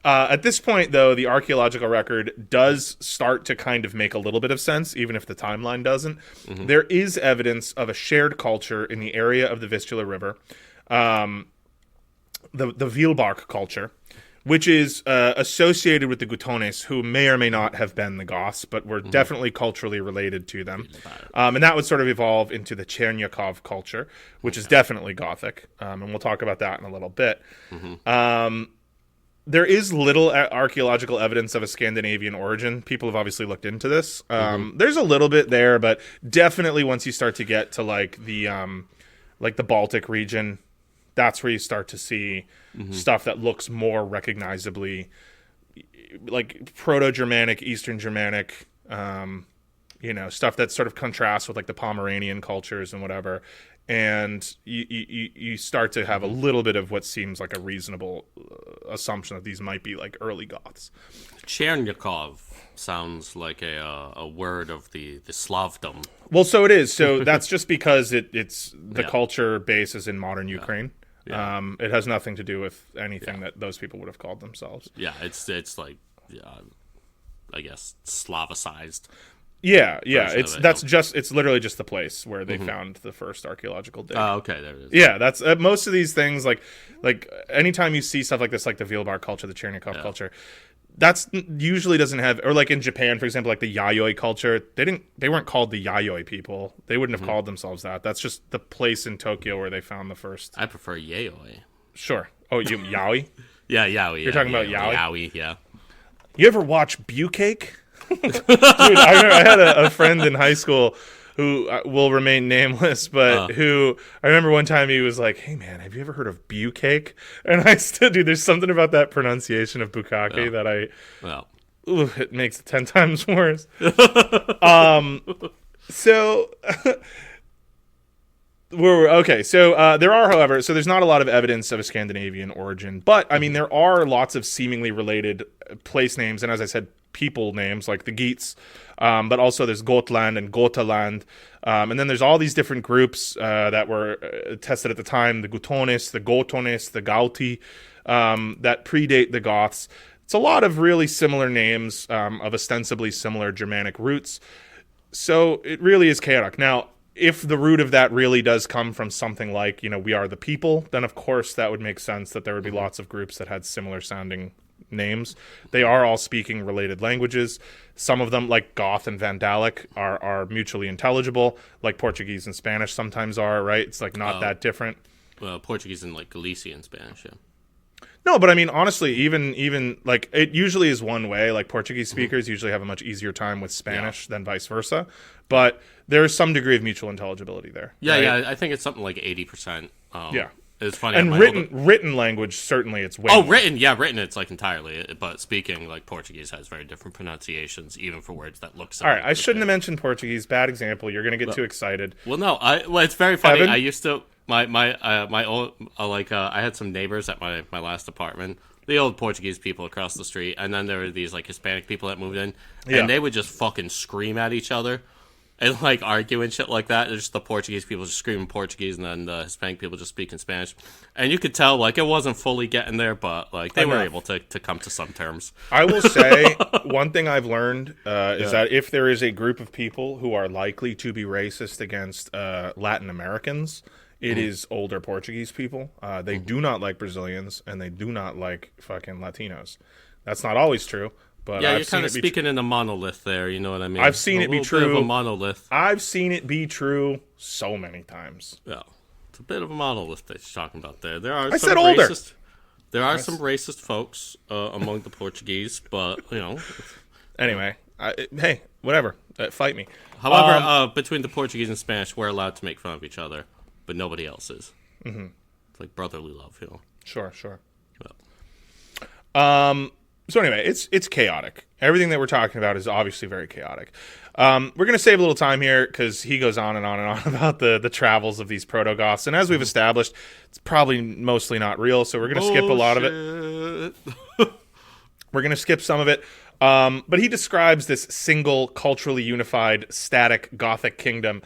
at this point, though, the archaeological record does start to kind of make a little bit of sense, even if the timeline doesn't. Mm-hmm. There is evidence of a shared culture in the area of the Vistula River, the Vilbark culture, which is associated with the Gutones, who may or may not have been the Goths, but were definitely culturally related to them. And that would sort of evolve into the Chernyakov culture, which is definitely Gothic. And we'll talk about that in a little bit. There is little archaeological evidence of a Scandinavian origin. People have obviously looked into this. There's a little bit there, but definitely once you start to get to like the Baltic region, that's where you start to see stuff that looks more recognizably like Proto-Germanic, Eastern Germanic, stuff that sort of contrasts with like the Pomeranian cultures and whatever. And you start to have a little bit of what seems like a reasonable assumption that these might be like early Goths. Chernyakov sounds like a word of the Slavdom. Well, so it is. So that's just because it's the culture base is in modern Ukraine. Yeah. It has nothing to do with anything that those people would have called themselves. Yeah, it's like, I guess, Slavicized. Yeah. It's literally just the place where they found the first archaeological dig. Oh, okay, there it is. Yeah, that's most of these things. Like anytime you see stuff like this, like the Vilbar culture, the Chernyakov culture, that's usually doesn't have, or like in Japan, for example, like the Yayoi culture, they weren't called the Yayoi people. They wouldn't have called themselves that. That's just the place in Tokyo where they found the first. I prefer Yayoi. Sure. Oh, you Yaoi? Yeah, Yaoi. You're talking about Yaoi? Yaoi, yeah. You ever watch Bucake? Dude, I had a friend in high school who will remain nameless, but who I remember one time he was like, "Hey man, have you ever heard of Bucake?" And I still, dude, there's something about that pronunciation of Bukake that it makes it 10 times worse. So there are, however, there's not a lot of evidence of a Scandinavian origin, but I mean there are lots of seemingly related place names, and as I said, people names like the Geats, but also there's Gotland and Gotaland, and then there's all these different groups that were tested at the time: the Gutones, the Gotones, the Gauti, that predate the Goths. It's a lot of really similar names of ostensibly similar Germanic roots, so it really is chaotic. Now, if the root of that really does come from something like, we are the people, then of course that would make sense that there would be lots of groups that had similar sounding names. They are all speaking related languages. Some of them, like Goth and Vandalic, are mutually intelligible, like Portuguese and Spanish sometimes are, right? It's like not that different. Well, Portuguese and like Galician Spanish, yeah. No, but I mean, honestly, even like it usually is one way. Like Portuguese speakers usually have a much easier time with Spanish than vice versa. But there is some degree of mutual intelligibility there. Yeah, right? yeah. I think it's something like 80%. Yeah. It's funny. And written language, certainly it's way more. Written it's like entirely. But speaking, like Portuguese has very different pronunciations, even for words that look similar. All right, I shouldn't have mentioned Portuguese. Bad example. You're going to get too excited. Well, no. It's very funny. Evan? I used to... my old I had some neighbors at my last apartment, the old Portuguese people across the street, and then there were these like Hispanic people that moved in, and they would just fucking scream at each other and like argue and shit like that. There's just the Portuguese people just screaming Portuguese, and then the Hispanic people just speaking Spanish, and you could tell like it wasn't fully getting there, but like they were able to come to some terms. I will say one thing I've learned is that if there is a group of people who are likely to be racist against Latin Americans, it is older Portuguese people. They do not like Brazilians, and they do not like fucking Latinos. That's not always true, but yeah, you're kind of speaking in a monolith there. You know what I mean? I've seen it be true. Bit of a monolith. I've seen it be true so many times. Yeah, it's a bit of a monolith that you're talking about there. There are I some said older. There are some racist folks among the Portuguese, but you know. Anyway, hey, whatever. Fight me. However, between the Portuguese and Spanish, we're allowed to make fun of each other, but nobody else is. Mm-hmm. It's like brotherly love, you know. Sure. Yeah. So anyway, it's chaotic. Everything that we're talking about is obviously very chaotic. We're going to save a little time here because he goes on and on and on about the travels of these proto-Goths. And as we've established, it's probably mostly not real, so we're going to skip a lot of it. We're going to skip some of it. But he describes this single, culturally unified, static Gothic kingdom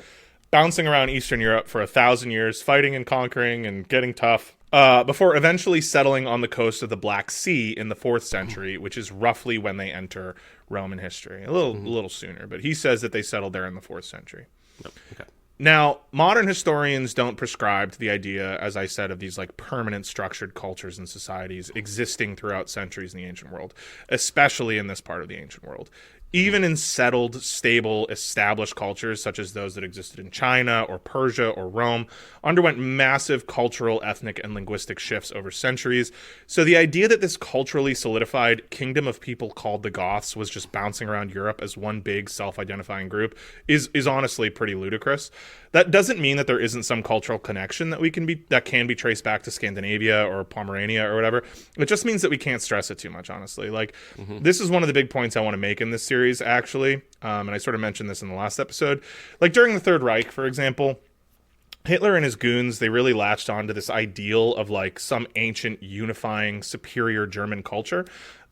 bouncing around Eastern Europe for 1,000 years, fighting and conquering and getting tough. Before eventually settling on the coast of the Black Sea in the 4th century, which is roughly when they enter Roman history. A little sooner, but he says that they settled there in the 4th century. Yep. Okay. Now, modern historians don't prescribe to the idea, as I said, of these like permanent structured cultures and societies existing throughout centuries in the ancient world, especially in this part of the ancient world. Even in settled, stable, established cultures, such as those that existed in China or Persia or Rome, underwent massive cultural, ethnic, and linguistic shifts over centuries. So the idea that this culturally solidified kingdom of people called the Goths was just bouncing around Europe as one big self-identifying group is honestly pretty ludicrous. That doesn't mean that there isn't some cultural connection that can be traced back to Scandinavia or Pomerania or whatever. It just means that we can't stress it too much, honestly. Like, this is one of the big points I want to make in this series, actually. And I sort of mentioned this in the last episode. Like, during the Third Reich, for example, Hitler and his goons, they really latched onto this ideal of, like, some ancient, unifying, superior German culture.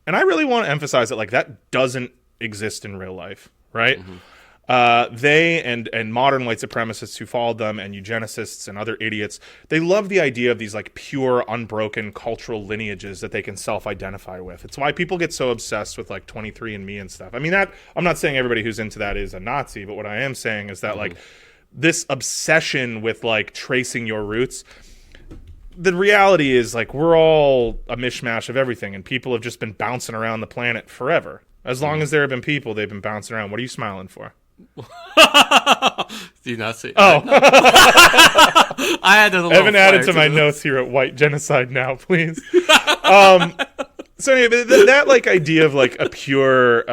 And I really want to emphasize that, like, that doesn't exist in real life, right? They and modern white supremacists who followed them and eugenicists and other idiots, they love the idea of these like pure, unbroken cultural lineages that they can self-identify with. It's why people get so obsessed with like 23andMe and stuff. I mean, that I'm not saying everybody who's into that is a Nazi, but what I am saying is that like this obsession with like tracing your roots, the reality is like we're all a mishmash of everything, and people have just been bouncing around the planet forever. As long as there have been people, they've been bouncing around. What are you smiling for? Do you not see? Oh, I had a Evan added to my notes here at White Genocide now, please. So anyway, that like idea of like a pure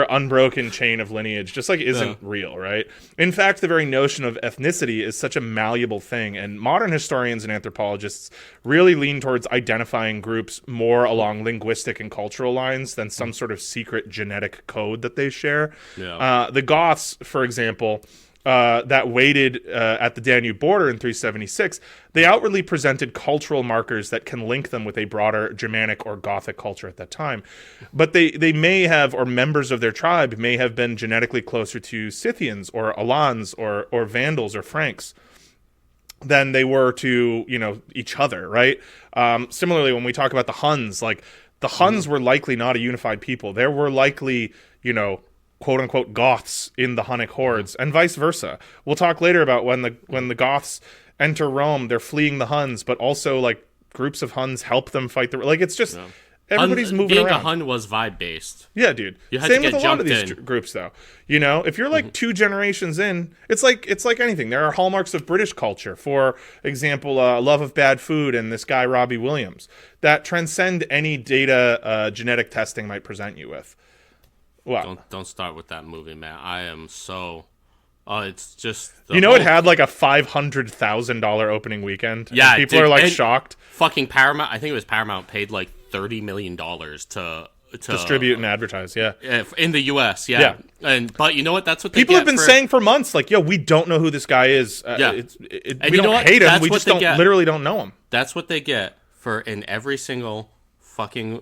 unbroken chain of lineage just like isn't real, right? In fact, the very notion of ethnicity is such a malleable thing, and modern historians and anthropologists really lean towards identifying groups more along linguistic and cultural lines than some sort of secret genetic code that they share. The Goths, for example, that waited at the Danube border in 376, they outwardly presented cultural markers that can link them with a broader Germanic or Gothic culture at that time. But they may have, or members of their tribe may have been genetically closer to Scythians or Alans or Vandals or Franks than they were to, you know, each other, right? Similarly, when we talk about the Huns, like the Huns were likely not a unified people. There were likely, you know, quote-unquote Goths in the Hunnic hordes, and vice versa. We'll talk later about when the Goths enter Rome, they're fleeing the Huns, but also like groups of Huns help them fight like it's just everybody's moving around. Being a Hun was vibe-based. Yeah, dude. You had Same to get with a lot of these jumped in. groups, though. You know, if you're like 2 generations in, it's like anything. There are hallmarks of British culture. For example, love of bad food and this guy Robbie Williams that transcend any data genetic testing might present you with. Wow. Don't start with that movie, man. I am so. It's just. It had like a $500,000 opening weekend. Yeah, people are like shocked. Fucking Paramount. I think it was Paramount paid like $30 million to distribute and advertise. Yeah, in the U.S. Yeah. But you know what? That's what people have been saying for months. Like, yo, we don't know who this guy is. Yeah. We don't hate him. We just literally don't know him. That's what they get for in every single fucking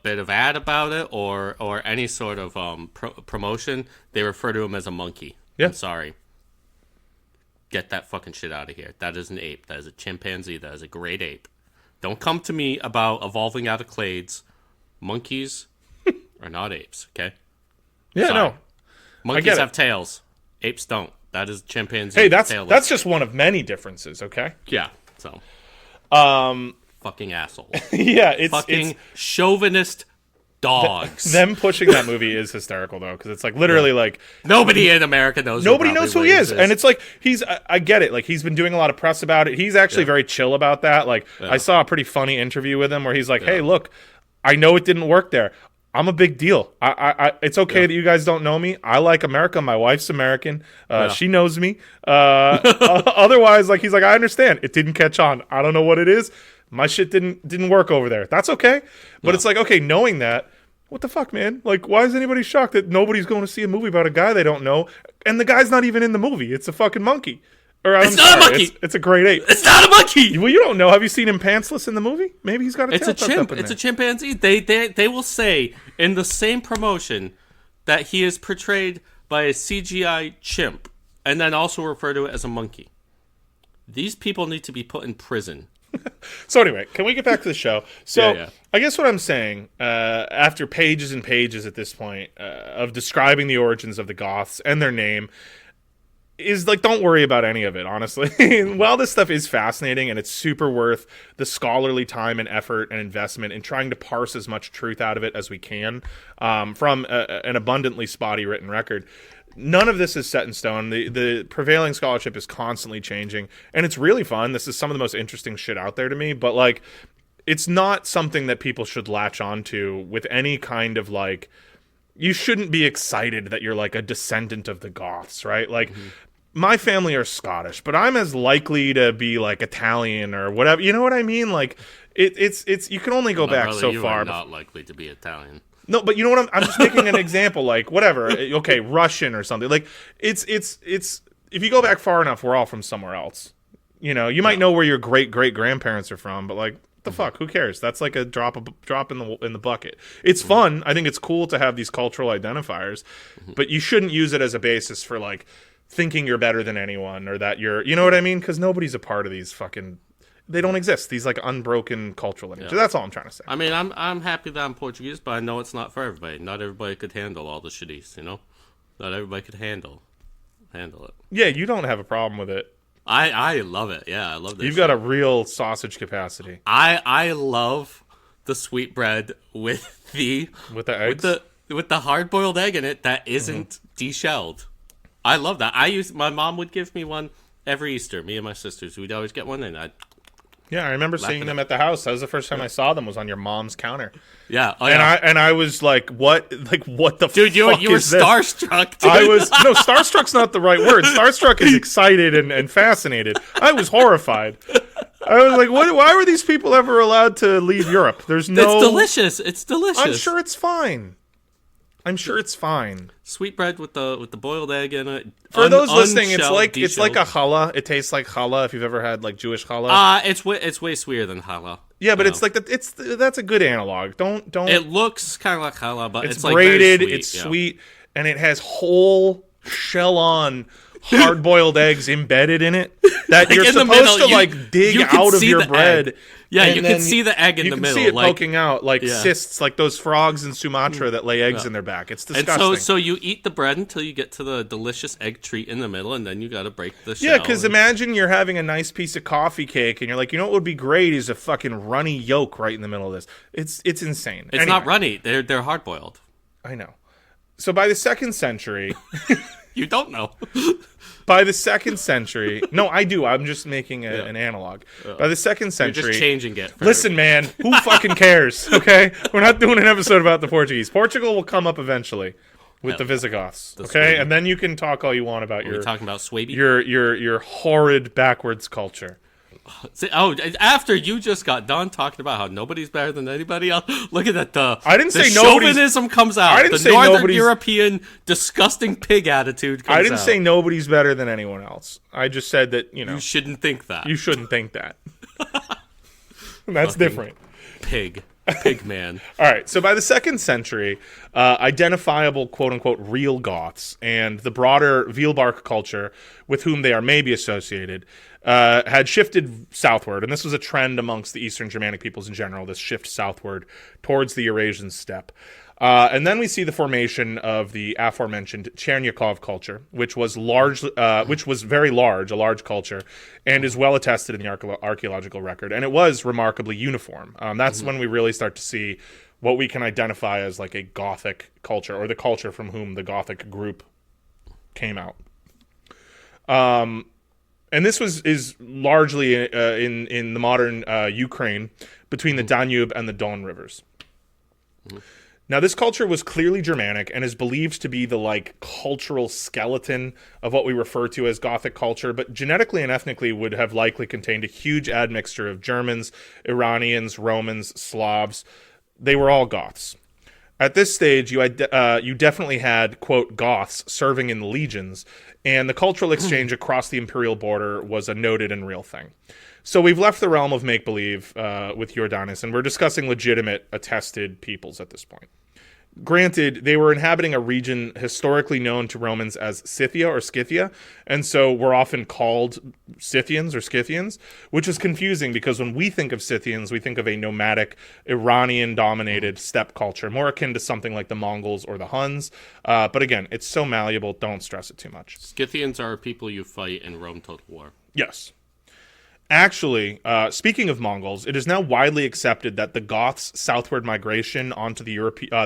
bit of ad about it or any sort of promotion. They refer to him as a monkey. Yeah. I'm sorry. Get that fucking shit out of here. That is an ape. That is a chimpanzee. That is a great ape. Don't come to me about evolving out of clades. Monkeys are not apes, okay? Yeah, Sorry. no. Monkeys have tails. Apes don't. That is chimpanzee. Hey, that's just one of many differences, okay? Yeah, so. Fucking assholes. Yeah, it's... Fucking chauvinist dogs. Them pushing that movie is hysterical, though, because it's like literally like... Nobody in America knows Nobody knows who he is. And it's like, I get it. Like, he's been doing a lot of press about it. He's actually very chill about that. Like, I saw a pretty funny interview with him where he's like, hey, look, I know it didn't work there. I'm a big deal. It's okay that you guys don't know me. I like America. My wife's American. She knows me. Otherwise, like, he's like, I understand. It didn't catch on. I don't know what it is. My shit didn't work over there. That's okay. But it's like, okay, knowing that, what the fuck, man? Like, why is anybody shocked that nobody's going to see a movie about a guy they don't know? And the guy's not even in the movie. It's a fucking monkey. It's not a monkey. It's a great ape. It's not a monkey. Well, you don't know. Have you seen him pantsless in the movie? Maybe he's got a tail tucked up in there. It's a chimpanzee. They will say in the same promotion that he is portrayed by a CGI chimp, and then also refer to it as a monkey. These people need to be put in prison. So anyway, can we get back to the show? So Yeah. I guess what I'm saying, after pages and pages at this point of describing the origins of the Goths and their name, is like, don't worry about any of it, honestly. While this stuff is fascinating and it's super worth the scholarly time and effort and investment in trying to parse as much truth out of it as we can from an abundantly spotty written record, none of this is set in stone. The prevailing scholarship is constantly changing, and it's really fun. This is some of the most interesting shit out there to me, but like, it's not something that people should latch onto with any kind of like, you shouldn't be excited that you're like a descendant of the Goths, right? Like, my family are Scottish, but I'm as likely to be like Italian or whatever. You know what I mean? Like, it's you can only go back so far. Are not likely to be Italian. No, but you know what? I'm just making an example. Like, whatever. Okay, Russian or something. Like, it's if you go back far enough, we're all from somewhere else. You know, you might know where your great grandparents are from, but like, what the fuck? Who cares? That's like a drop in the bucket. It's fun. I think it's cool to have these cultural identifiers, but you shouldn't use it as a basis for like thinking you're better than anyone or that you're, you know what I mean? Because nobody's a part of these fucking, they don't exist. These like unbroken cultural lineages. That's all I'm trying to say. I mean, I'm happy that I'm Portuguese, but I know it's not for everybody. Not everybody could handle all the shitties, you know? Not everybody could handle it. Yeah, you don't have a problem with it. I love it. Yeah, I love this. You've got a real sausage capacity. I love the sweetbread with the eggs? with the hard boiled egg in it that isn't deshelled. I love that. My mom would give me one every Easter. Me and my sisters, we'd always get one, and I remember seeing them at the house. That was the first time I saw them. Was on your mom's counter. Yeah, and I was like, what? Like, what the? Dude, you were starstruck. Dude. I was starstruck's not the right word. Starstruck is excited and fascinated. I was horrified. I was like, what? Why were these people ever allowed to leave Europe? There's no. It's delicious. It's delicious. I'm sure it's fine. Sweetbread with the boiled egg in it. For those listening, it's like a challah. It tastes like challah. If you've ever had like Jewish challah, it's way sweeter than challah. Yeah, but it's like that's a good analog. Don't. It looks kind of like challah, but it's like braided. Very sweet, it's sweet, and it has whole shell-on hard-boiled eggs embedded in it that you're supposed to like dig out of your bread. Yeah, you can see the egg in the middle. You can see it poking out like cysts, like those frogs in Sumatra that lay eggs in their back. It's disgusting. And so you eat the bread until you get to the delicious egg treat in the middle, and then you got to break the shell. Yeah, because imagine you're having a nice piece of coffee cake, and you're like, you know what would be great is a fucking runny yolk right in the middle of this. It's insane. It's not runny. They're hard boiled. I know. So by the 2nd century, you don't know. By the 2nd century, no, I do. I'm just making an analog. By the 2nd century, you're just changing it. Listen, man, who fucking cares? Okay, we're not doing an episode about the Portuguese. Portugal will come up eventually with the Visigoths. Okay, and then you can talk all you want about talking about Swaby? your horrid backwards culture. See, after you just got done talking about how nobody's better than anybody else, look at that. I didn't say chauvinism comes out. I didn't say Northern European disgusting pig attitude comes out. I didn't say nobody's better than anyone else. I just said that, you shouldn't think that. You shouldn't think that. That's different. Pig man. All right, so by the 2nd century, identifiable quote-unquote real Goths and the broader Veilbark culture with whom they are maybe associated had shifted southward, and this was a trend amongst the Eastern Germanic peoples in general, this shift southward towards the Eurasian steppe. And then we see the formation of the aforementioned Chernyakov culture, which was very large, a large culture, and is well attested in the archaeological record. And it was remarkably uniform. That's when we really start to see what we can identify as like a Gothic culture, or the culture from whom the Gothic group came out. And this is largely in the modern Ukraine, between the Danube and the Don rivers. Now, this culture was clearly Germanic and is believed to be the cultural skeleton of what we refer to as Gothic culture, but genetically and ethnically would have likely contained a huge admixture of Germans, Iranians, Romans, Slavs. They were all Goths. At this stage, you definitely had, quote, Goths serving in the legions, and the cultural exchange across the imperial border was a noted and real thing. So we've left the realm of make-believe with Jordanes, and we're discussing legitimate, attested peoples at this point. Granted, they were inhabiting a region historically known to Romans as Scythia or Scythia, and so were often called Scythians or Scythians, which is confusing because when we think of Scythians, we think of a nomadic, Iranian-dominated steppe culture, more akin to something like the Mongols or the Huns. But again, it's so malleable, don't stress it too much. Scythians are people you fight in Rome Total War. Yes. Actually, speaking of Mongols, it is now widely accepted that the Goths' southward migration onto the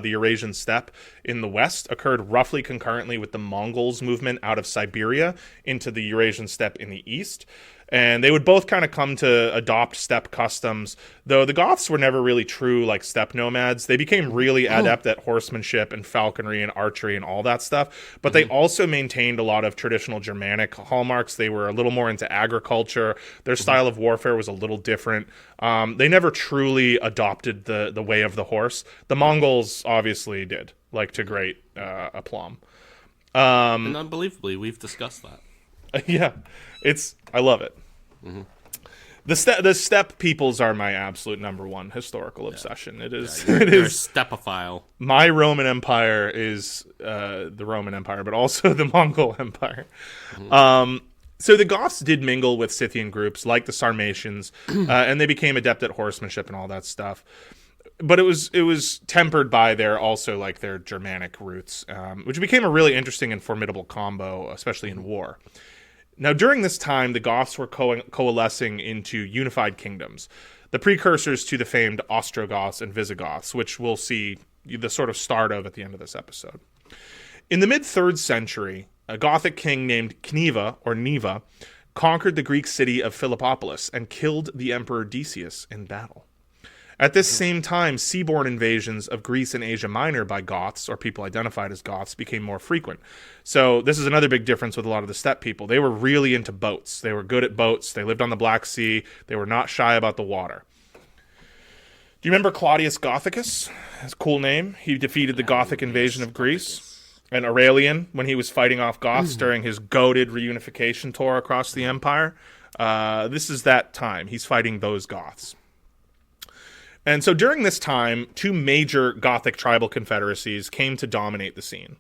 Eurasian steppe in the west occurred roughly concurrently with the Mongols' movement out of Siberia into the Eurasian steppe in the east. And they would both kind of come to adopt steppe customs, though the Goths were never really true steppe nomads. They became really adept at horsemanship and falconry and archery and all that stuff, but they also maintained a lot of traditional Germanic hallmarks. They were a little more into agriculture. Their style of warfare was a little different. They never truly adopted the way of the horse. The Mongols obviously did, to great aplomb. And unbelievably, we've discussed that. Yeah, I love it. Mm-hmm. The steppe peoples are my absolute number one historical obsession. It is. You're it is a steppophile. My Roman Empire is the Roman Empire, but also the Mongol Empire. Mm-hmm. So the Goths did mingle with Scythian groups like the Sarmatians, and they became adept at horsemanship and all that stuff. But it was tempered by their Germanic roots, which became a really interesting and formidable combo, especially in war. Now, during this time, the Goths were coalescing into unified kingdoms, the precursors to the famed Ostrogoths and Visigoths, which we'll see the sort of start of at the end of this episode. In the mid-3rd century, a Gothic king named Cniva, or Neva, conquered the Greek city of Philippopolis and killed the emperor Decius in battle. At this same time, seaborne invasions of Greece and Asia Minor by Goths, or people identified as Goths, became more frequent. So this is another big difference with a lot of the steppe people. They were really into boats. They were good at boats. They lived on the Black Sea. They were not shy about the water. Do you remember Claudius Gothicus? His cool name. He defeated the Gothic invasion of Greece. And Aurelian, when he was fighting off Goths during his goated reunification tour across the empire. This is that time. He's fighting those Goths. And so during this time, 2 major Gothic tribal confederacies came to dominate the scene.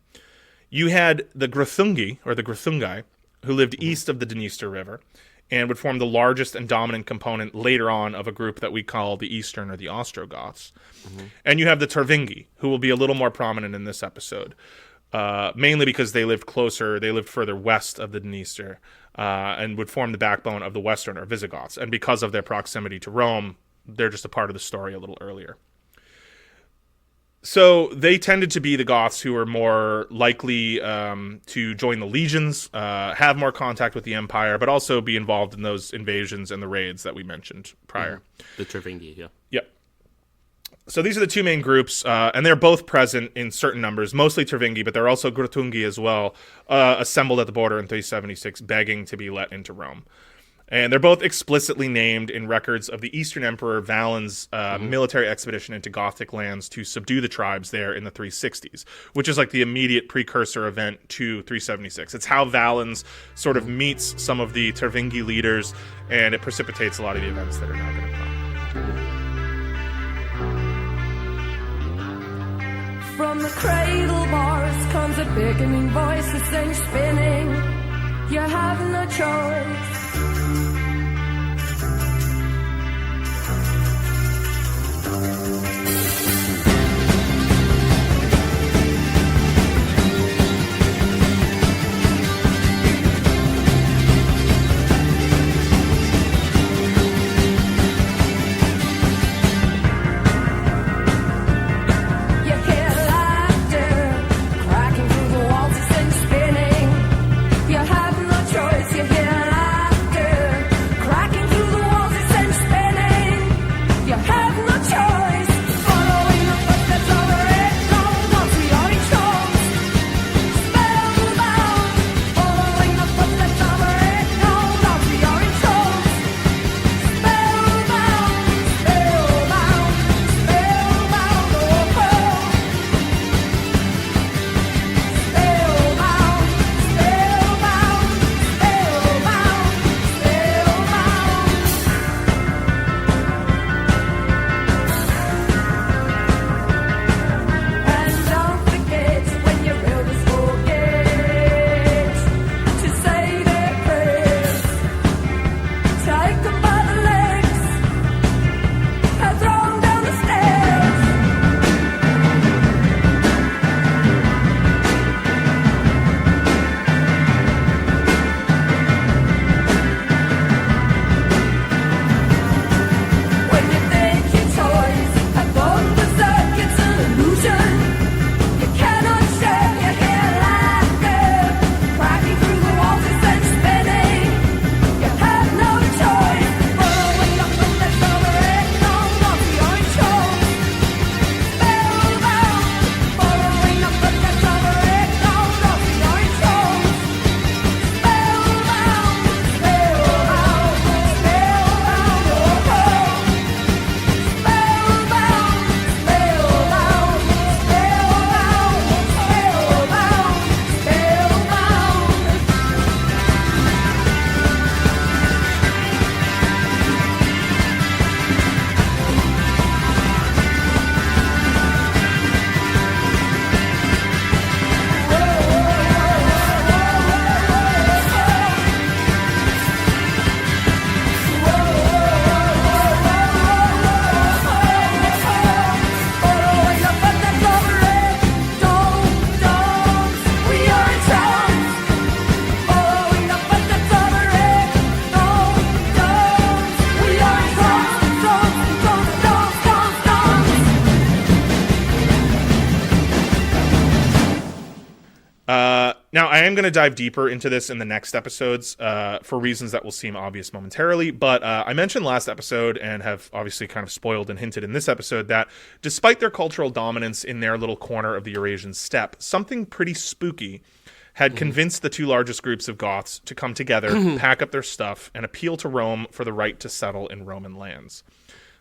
You had the Greuthungi, or the Greuthungi, who lived east of the Dniester River, and would form the largest and dominant component later on of a group that we call the Eastern or the Ostrogoths. Mm-hmm. And you have the Tervingi, who will be a little more prominent in this episode, mainly because they lived further west of the Dniester, and would form the backbone of the Western or Visigoths. And because of their proximity to Rome, they're just a part of the story a little earlier. So they tended to be the Goths who were more likely to join the legions, have more contact with the empire, but also be involved in those invasions and the raids that we mentioned prior. The Tervingi, yeah. Yep. So these are the 2 main groups, and they're both present in certain numbers, mostly Tervingi, but they're also Greuthungi as well, assembled at the border in 376, begging to be let into Rome. And they're both explicitly named in records of the Eastern Emperor Valen's military expedition into Gothic lands to subdue the tribes there in the 360s, which is like the immediate precursor event to 376. It's how Valens sort of meets some of the Tervingi leaders, and it precipitates a lot of the events that are now going to come. From the cradle bars comes a beckoning voice, this thing spinning. You have no choice. Now, I am going to dive deeper into this in the next episodes for reasons that will seem obvious momentarily, but I mentioned last episode and have obviously kind of spoiled and hinted in this episode that despite their cultural dominance in their little corner of the Eurasian steppe, something pretty spooky had convinced the two largest groups of Goths to come together, pack up their stuff, and appeal to Rome for the right to settle in Roman lands.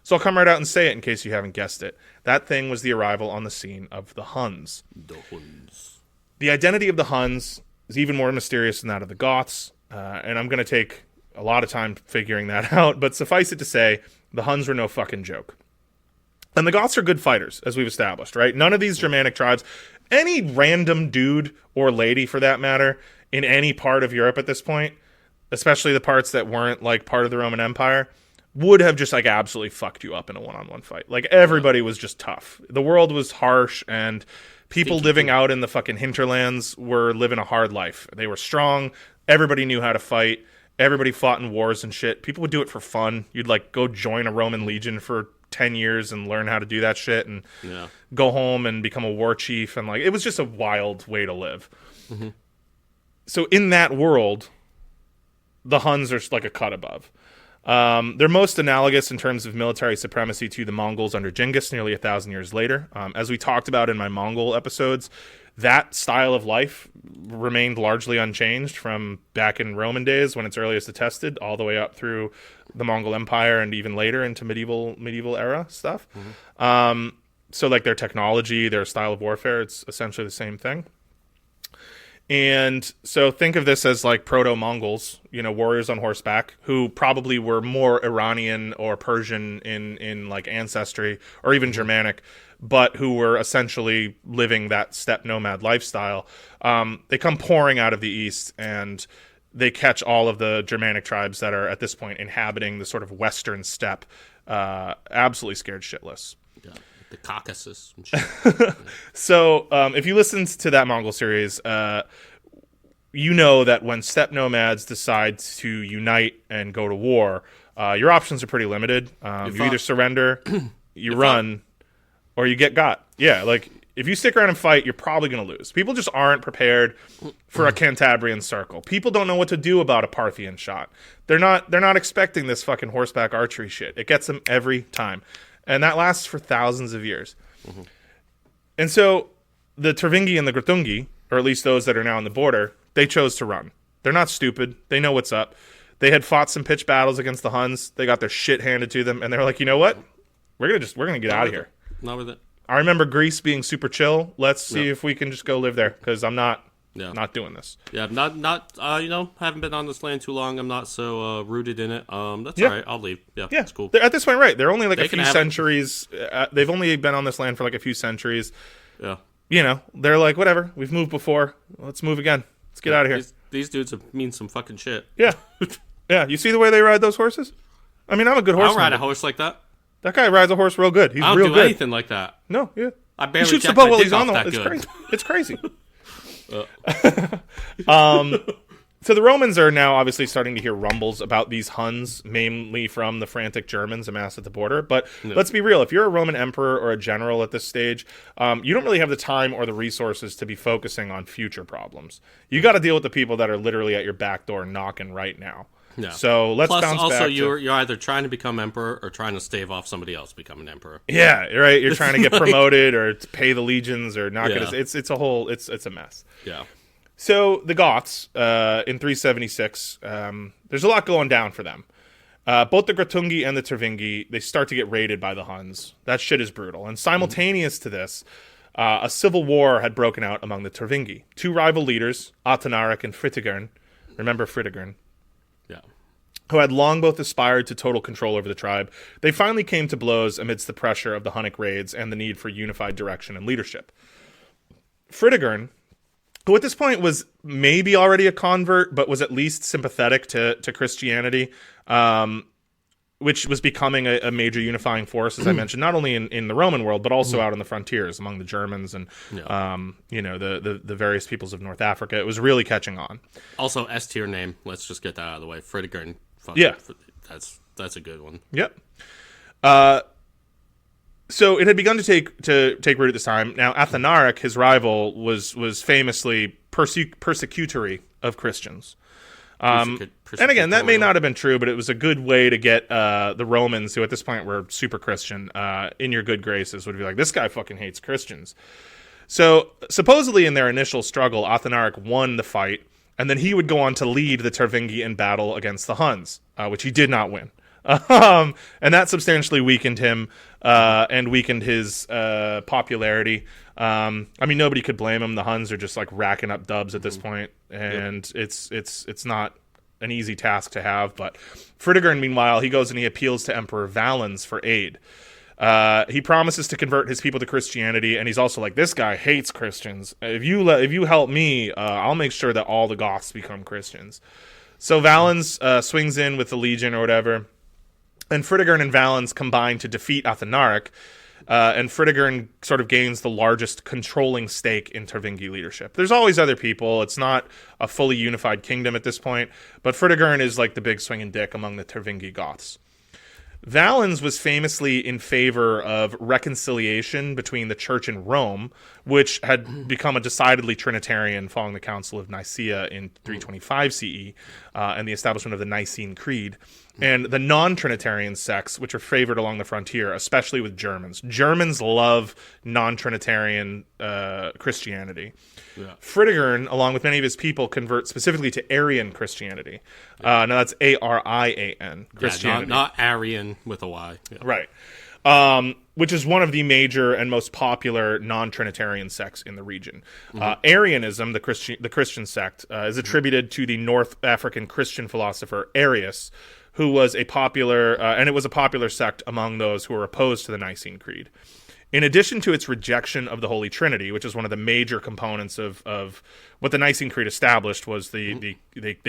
So I'll come right out and say it in case you haven't guessed it. That thing was the arrival on the scene of the Huns. The Huns. The identity of the Huns is even more mysterious than that of the Goths, and I'm going to take a lot of time figuring that out, but suffice it to say, the Huns were no fucking joke. And the Goths are good fighters, as we've established, right? None of these Germanic tribes, any random dude or lady for that matter, in any part of Europe at this point, especially the parts that weren't like part of the Roman Empire, would have just like absolutely fucked you up in a one-on-one fight. Like everybody was just tough. The world was harsh, and people living out in the fucking hinterlands were living a hard life. They were strong. Everybody knew how to fight. Everybody fought in wars and shit. People would do it for fun. You'd like go join a Roman legion for 10 years and learn how to do that shit and go home and become a war chief. And like, it was just a wild way to live. Mm-hmm. So in that world, the Huns are like a cut above. They're most analogous in terms of military supremacy to the Mongols under Genghis nearly 1,000 years later. As we talked about in my Mongol episodes, that style of life remained largely unchanged from back in Roman days when it's earliest attested, all the way up through the Mongol Empire and even later into medieval era stuff. So like their technology, their style of warfare, it's essentially the same thing. And so think of this as like proto-Mongols, warriors on horseback who probably were more Iranian or Persian in like ancestry or even Germanic, but who were essentially living that steppe nomad lifestyle. They come pouring out of the east and they catch all of the Germanic tribes that are at this point inhabiting the sort of western steppe, absolutely scared shitless. Yeah. The Caucasus. And shit. So if you listened to that Mongol series, you know that when steppe nomads decide to unite and go to war, your options are pretty limited. You either surrender, you run, or you get got. Yeah, like if you stick around and fight, you're probably going to lose. People just aren't prepared for a Cantabrian circle. People don't know what to do about a Parthian shot. They're not expecting this fucking horseback archery shit. It gets them every time. And that lasts for thousands of years. And so the Tervingi and the Gruntungi, or at least those that are now on the border, they chose to run. They're not stupid. They know what's up. They had fought some pitched battles against the Huns. They got their shit handed to them, and they were like, you know what? We're gonna get out of here. Not with it. I remember Greece being super chill. Let's see if we can just go live there, because I'm not doing this. Yeah, not haven't been on this land too long. I'm not so rooted in it. That's all right. I'll leave. Yeah, it's cool. At this point, right? They're only like a few centuries. They've only been on this land for like a few centuries. Yeah. They're like, whatever. We've moved before. Let's move again. Let's get out of here. These dudes mean some fucking shit. Yeah. Yeah. You see the way they ride those horses? I mean, I'm a good horseman. I'll ride a horse like that. That guy rides a horse real good. He's I don't real do good. anything like that. No, yeah. I barely he shoots the jack bow my while dick he's on off the. that good. It's crazy. So the Romans are now obviously starting to hear rumbles about these Huns, mainly from the frantic Germans amassed at the border. But let's be real. If you're a Roman emperor or a general at this stage, you don't really have the time or the resources to be focusing on future problems. You got to deal with the people that are literally at your back door knocking right now. Yeah. So let's bounce back. Plus, also, you're either trying to become emperor or trying to stave off somebody else becoming emperor. Yeah, right. You're trying to get promoted or to pay the legions or not get. It's a mess. Yeah. So the Goths in 376, there's a lot going down for them. Both the Gruntungi and the Tervingi, they start to get raided by the Huns. That shit is brutal. And simultaneous to this, a civil war had broken out among the Tervingi. Two rival leaders, Atanarik and Fritigern, remember Fritigern, who had long both aspired to total control over the tribe, they finally came to blows amidst the pressure of the Hunnic raids and the need for unified direction and leadership. Fritigern, who at this point was maybe already a convert, but was at least sympathetic to Christianity, which was becoming a major unifying force, as I mentioned, not only in the Roman world, but also out on the frontiers among the Germans and, the various peoples of North Africa. It was really catching on. Also, S-tier name. Let's just get that out of the way. Fritigern. That's a good one. Yep. So it had begun to take root at this time. Now, Athanaric, his rival, was famously persecutory of Christians. And again, that may not have been true, but it was a good way to get the Romans, who at this point were super Christian, in your good graces, would be like, this guy fucking hates Christians. So supposedly in their initial struggle, Athanaric won the fight, and then he would go on to lead the Tervingi in battle against the Huns, which he did not win. And that substantially weakened him and weakened his popularity. I mean, nobody could blame him. The Huns are just like racking up dubs at this point, and it's not an easy task to have. But Fritigern, meanwhile, he goes and he appeals to Emperor Valens for aid. He promises to convert his people to Christianity, and he's also like, this guy hates Christians. If you help me, I'll make sure that all the Goths become Christians. So Valens swings in with the legion or whatever, and Fritigern and Valens combine to defeat Athanaric, and Fritigern sort of gains the largest controlling stake in Tervingi leadership. There's always other people. It's not a fully unified kingdom at this point, but Fritigern is like the big swinging dick among the Tervingi Goths. Valens was famously in favor of reconciliation between the church and Rome, which had become a decidedly Trinitarian following the Council of Nicaea in 325 CE and the establishment of the Nicene Creed. and the non-Trinitarian sects, which are favored along the frontier, especially with Germans. Germans love non-Trinitarian Christianity. Yeah. Fritigern, along with many of his people, convert specifically to Arian Christianity. Now that's Arian Christianity. Yeah, not Aryan with a Y. Yeah. Right. Which is one of the major and most popular non-Trinitarian sects in the region. Arianism, the Christian sect, is attributed to the North African Christian philosopher Arius, who was a popular, and it was a popular sect among those who were opposed to the Nicene Creed. In addition to its rejection of the Holy Trinity, which is one of the major components of what the Nicene Creed established, was they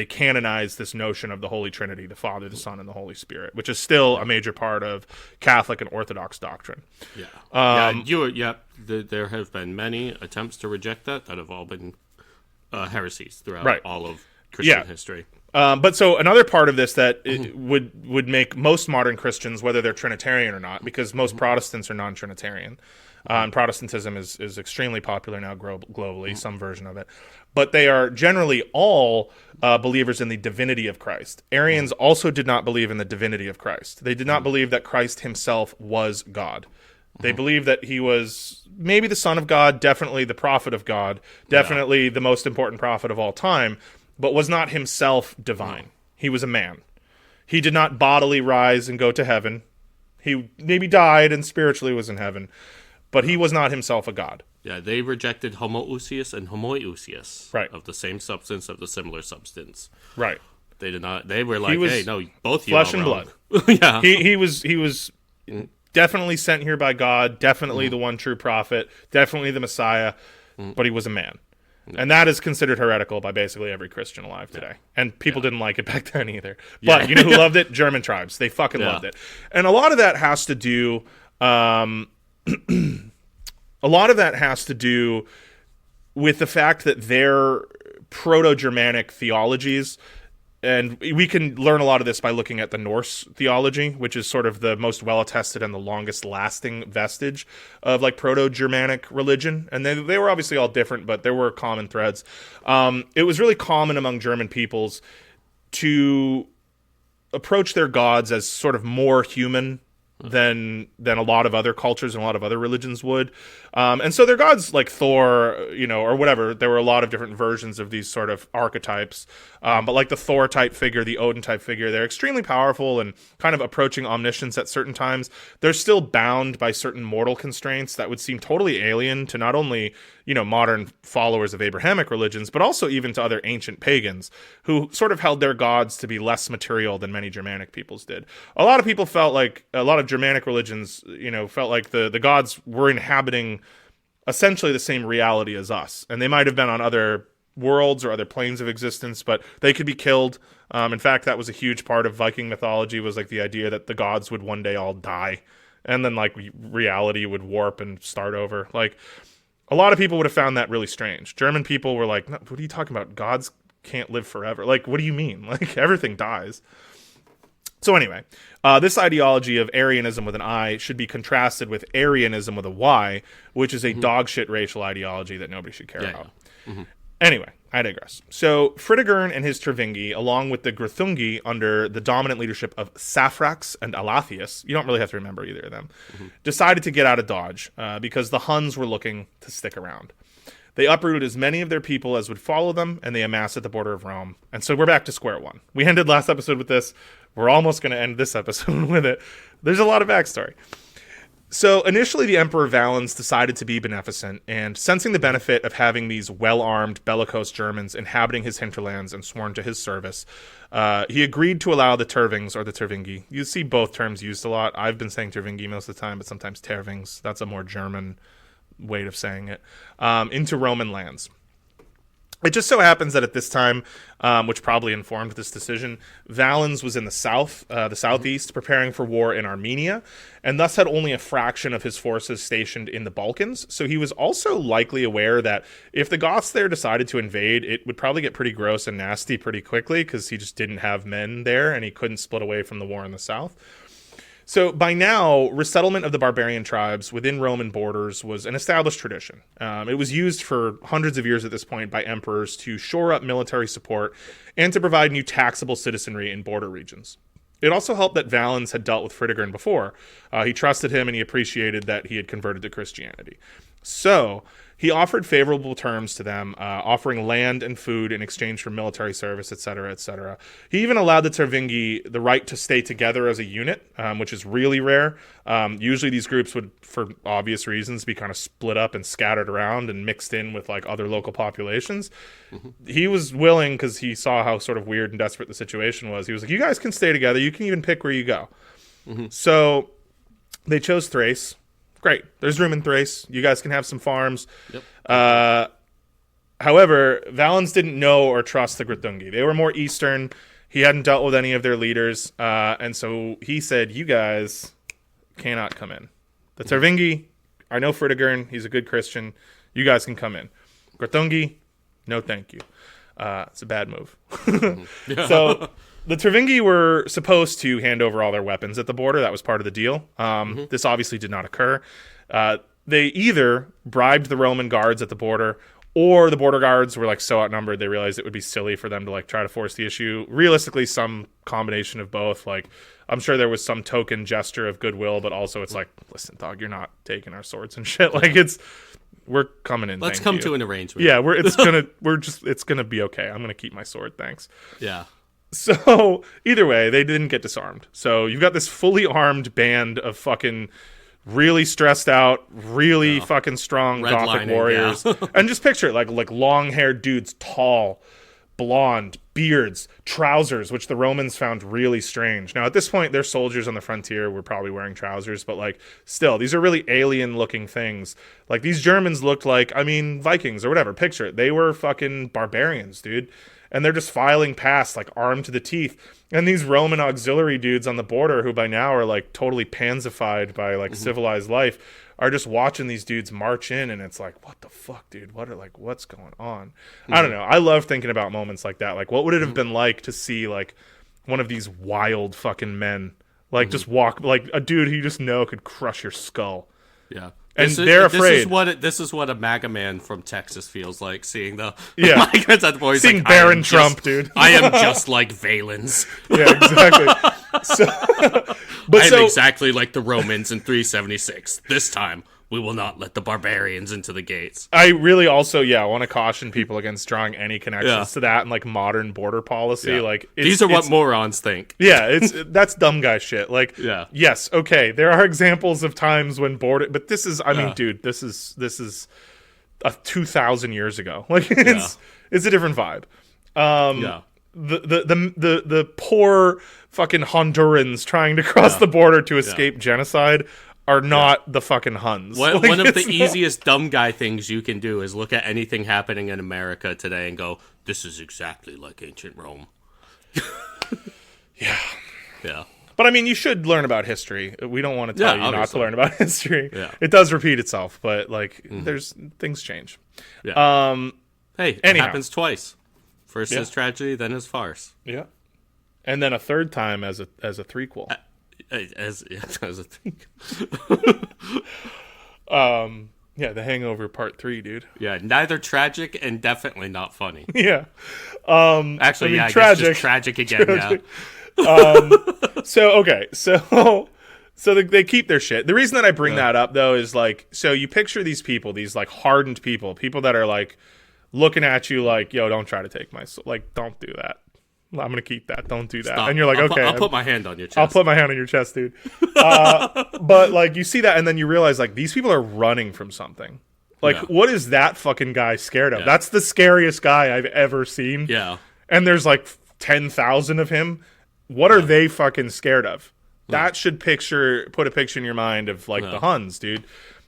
canonized this notion of the Holy Trinity, the Father, the Son, and the Holy Spirit, which is still a major part of Catholic and Orthodox doctrine. Yeah. There have been many attempts to reject that have all been heresies throughout all of Christian history. But so another part of this that would make most modern Christians, whether they're Trinitarian or not, because most Protestants are non-Trinitarian, and Protestantism is extremely popular now globally, some version of it, but they are generally all believers in the divinity of Christ. Arians also did not believe in the divinity of Christ. They did not believe that Christ himself was God. They believed that he was maybe the Son of God, definitely the prophet of God, definitely the most important prophet of all time, but was not himself divine. He was a man. He did not bodily rise and go to heaven. He maybe died and spiritually was in heaven, but he was not himself a god. Yeah, they rejected homoousios and homoiousios. Right. Of the same substance, of the similar substance. Right. They did not. They were like, hey, no, both you flesh are and wrong. blood. Yeah. He was definitely sent here by God, definitely the one true prophet, definitely the Messiah, but he was a man. And that is considered heretical by basically every Christian alive today. And people didn't like it back then either. But you know who loved it? German tribes. They fucking loved it. And a lot of that has to do with the fact that their Proto-Germanic theologies, and we can learn a lot of this by looking at the Norse theology, which is sort of the most well-attested and the longest-lasting vestige of like Proto-Germanic religion. And they were obviously all different, but there were common threads. It was really common among German peoples to approach their gods as sort of more human than a lot of other cultures and a lot of other religions would. And so their gods like Thor, or whatever, there were a lot of different versions of these sort of archetypes. But like the Thor type figure, the Odin type figure, they're extremely powerful and kind of approaching omniscience at certain times. They're still bound by certain mortal constraints that would seem totally alien to not only, modern followers of Abrahamic religions, but also even to other ancient pagans who sort of held their gods to be less material than many Germanic peoples did. A lot of people felt like, a lot of Germanic religions, felt like the gods were inhabiting essentially the same reality as us. And they might have been on other worlds or other planes of existence, but they could be killed. In fact, that was a huge part of Viking mythology, was like the idea that the gods would one day all die. And then like reality would warp and start over. Like a lot of people would have found that really strange. German people were like, no, what are you talking about? Gods can't live forever. Like, what do you mean? Like everything dies. So anyway, this ideology of Arianism with an I should be contrasted with Arianism with a Y, which is a dogshit racial ideology that nobody should care about. Anyway, I digress. So Fritigern and his Tervingi, along with the Greuthungi under the dominant leadership of Saphrax and Alathius, you don't really have to remember either of them, decided to get out of Dodge because the Huns were looking to stick around. They uprooted as many of their people as would follow them, and they amassed at the border of Rome. And so we're back to square one. We ended last episode with this. We're almost going to end this episode with it. There's a lot of backstory. So initially, the Emperor Valens decided to be beneficent, and sensing the benefit of having these well-armed, bellicose Germans inhabiting his hinterlands and sworn to his service, he agreed to allow the Tervings, or the Tervingi. You see both terms used a lot. I've been saying Tervingi most of the time, but sometimes Tervings. That's a more German way of saying it, into Roman lands. It just so happens that at this time, which probably informed this decision, Valens was in the south, the southeast, preparing for war in Armenia, and thus had only a fraction of his forces stationed in the Balkans. So he was also likely aware that if the Goths there decided to invade, it would probably get pretty gross and nasty pretty quickly, because he just didn't have men there, and he couldn't split away from the war in the south. So by now, resettlement of the barbarian tribes within Roman borders was an established tradition. It was used for hundreds of years at this point by emperors to shore up military support and to provide new taxable citizenry in border regions. It also helped that Valens had dealt with Fritigern before. He trusted him, and he appreciated that he had converted to Christianity. So he offered favorable terms to them, offering land and food in exchange for military service, etc., etc. He even allowed the Tervingi the right to stay together as a unit, which is really rare. Usually these groups would, for obvious reasons, be kind of split up and scattered around and mixed in with like other local populations. He was willing, because he saw how sort of weird and desperate the situation was. He was like, you guys can stay together. You can even pick where you go. So they chose Thrace. Great. There's room in Thrace. You guys can have some farms. Yep. However, Valens didn't know or trust the Grithungi. They were more eastern. He hadn't dealt with any of their leaders. And so he said, you guys cannot come in. The Tervingi, I know Fritigern. He's a good Christian. You guys can come in. Grithungi, no thank you. It's a bad move. So the Tervingi were supposed to hand over all their weapons at the border. That was part of the deal. This obviously did not occur. They either bribed the Roman guards at the border, or the border guards were like so outnumbered they realized it would be silly for them to like try to force the issue. Realistically, some combination of both. Like, I'm sure there was some token gesture of goodwill, but also it's like, listen, dog, you're not taking our swords and shit. Like, we're coming in. Let's come to an arrangement. Yeah, it's gonna be okay. I'm gonna keep my sword, thanks. Yeah. So either way, they didn't get disarmed. So you've got this fully armed band of fucking really stressed out, really fucking strong Gothic warriors. Yeah. And just picture it, like long-haired dudes, tall, blonde, beards, trousers, which the Romans found really strange. Now, at this point, their soldiers on the frontier were probably wearing trousers, but like still, these are really alien-looking things. Like, these Germans looked like, I mean, Vikings or whatever. Picture it. They were fucking barbarians, dude. And they're just filing past, like, armed to the teeth. And these Roman auxiliary dudes on the border, who by now are, like, totally pansified by, like, civilized life, are just watching these dudes march in, and it's like, what the fuck, dude? What's going on? I don't know. I love thinking about moments like that. Like, what would it have been like to see, like, one of these wild fucking men, like, just walk, like, a dude who you just know could crush your skull. Yeah. And they're afraid. This is what a MAGA man from Texas feels like, seeing the migrants at the border. Seeing like, Baron Trump, dude. I am just like Valens. Yeah, exactly. I am exactly like the Romans in 376. This time, we will not let the barbarians into the gates. I really also, want to caution people against drawing any connections to that and like modern border policy. Like, these are what morons think. Yeah, that's dumb guy shit. Like, yes, okay, there are examples of times when border, but this is, I mean, dude, this is 2,000 years ago. Like, it's a different vibe. The poor fucking Hondurans trying to cross the border to escape genocide are not the fucking Huns. One of the easiest dumb guy things you can do is look at anything happening in America today and go, this is exactly like ancient Rome. Yeah. But I mean, you should learn about history. We don't want to tell you not to learn about history. Yeah. It does repeat itself, but like, there's things change. Yeah. Hey, it happens twice. First as tragedy, then as farce. Yeah. And then a third time as a threequel. As a thing. The Hangover Part 3, dude. Yeah, neither tragic and definitely not funny. Yeah. Actually, I guess just tragic again, tragic. So they keep their shit. The reason that I bring that up, though, is like, so you picture these people, these like hardened people that are like looking at you like, yo, don't try to take my soul. Like, don't do that. I'm going to keep that. Don't do that. Stop. And you're like, okay. I'll put my hand on your chest. I'll put my hand on your chest, dude. But, like, you see that, and then you realize, like, these people are running from something. Like, what is that fucking guy scared of? Yeah. That's the scariest guy I've ever seen. Yeah. And there's, like, 10,000 of him. What are they fucking scared of? That should put a picture in your mind of, like, the Huns, dude.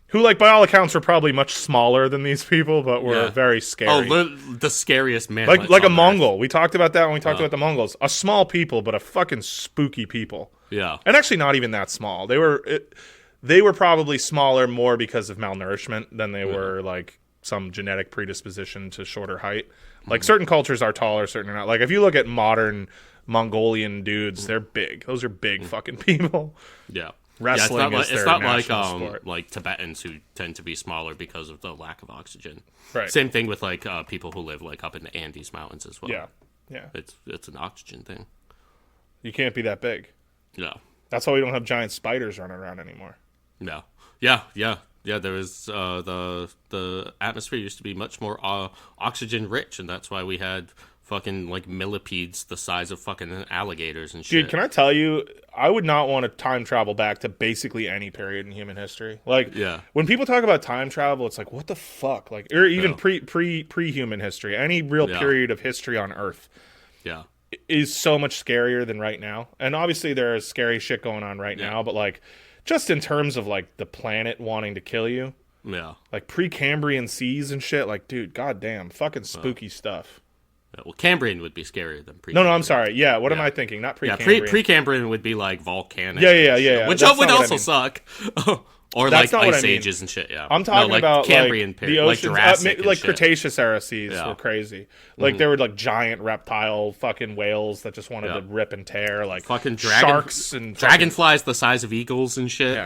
Who, like, by all accounts, were probably much smaller than these people, but were very scary. Oh, the scariest man. Like a Mongol. We talked about that when we talked about the Mongols. A small people, but a fucking spooky people. Yeah. And actually not even that small. They were probably smaller more because of malnourishment than they were, like, some genetic predisposition to shorter height. Like, certain cultures are taller, certain are not. Like, if you look at modern Mongolian dudes, they're big. Those are big fucking people. Yeah. Wrestling is their national sport. Like Tibetans who tend to be smaller because of the lack of oxygen. Right. Same thing with like people who live like up in the Andes Mountains as well. Yeah. It's an oxygen thing. You can't be that big. Yeah. That's why we don't have giant spiders running around anymore. Yeah. Yeah. There was the atmosphere used to be much more oxygen rich, and that's why we had fucking like millipedes the size of fucking alligators and shit. Dude, can I tell you, I would not want to time travel back to basically any period in human history. Like, when people talk about time travel, it's like, what the fuck? Like, or even pre-human history, any real period of history on Earth. Yeah. Is so much scarier than right now. And obviously there's scary shit going on right now, but like just in terms of like the planet wanting to kill you. Yeah. Like Precambrian seas and shit, like dude, goddamn, fucking spooky stuff. Yeah, well, Cambrian would be scarier than Precambrian. No, I'm sorry. Yeah, what am I thinking? Not Precambrian. Yeah, Precambrian would be like volcanic. Yeah. Which would also suck. Or that's like not ice ages and shit, yeah. I'm talking about Cambrian like period, the oceans, like Jurassic like shit. Cretaceous era seas were crazy. Like there were like giant reptile fucking whales that just wanted to rip and tear, like fucking sharks and dragonflies the size of eagles and shit.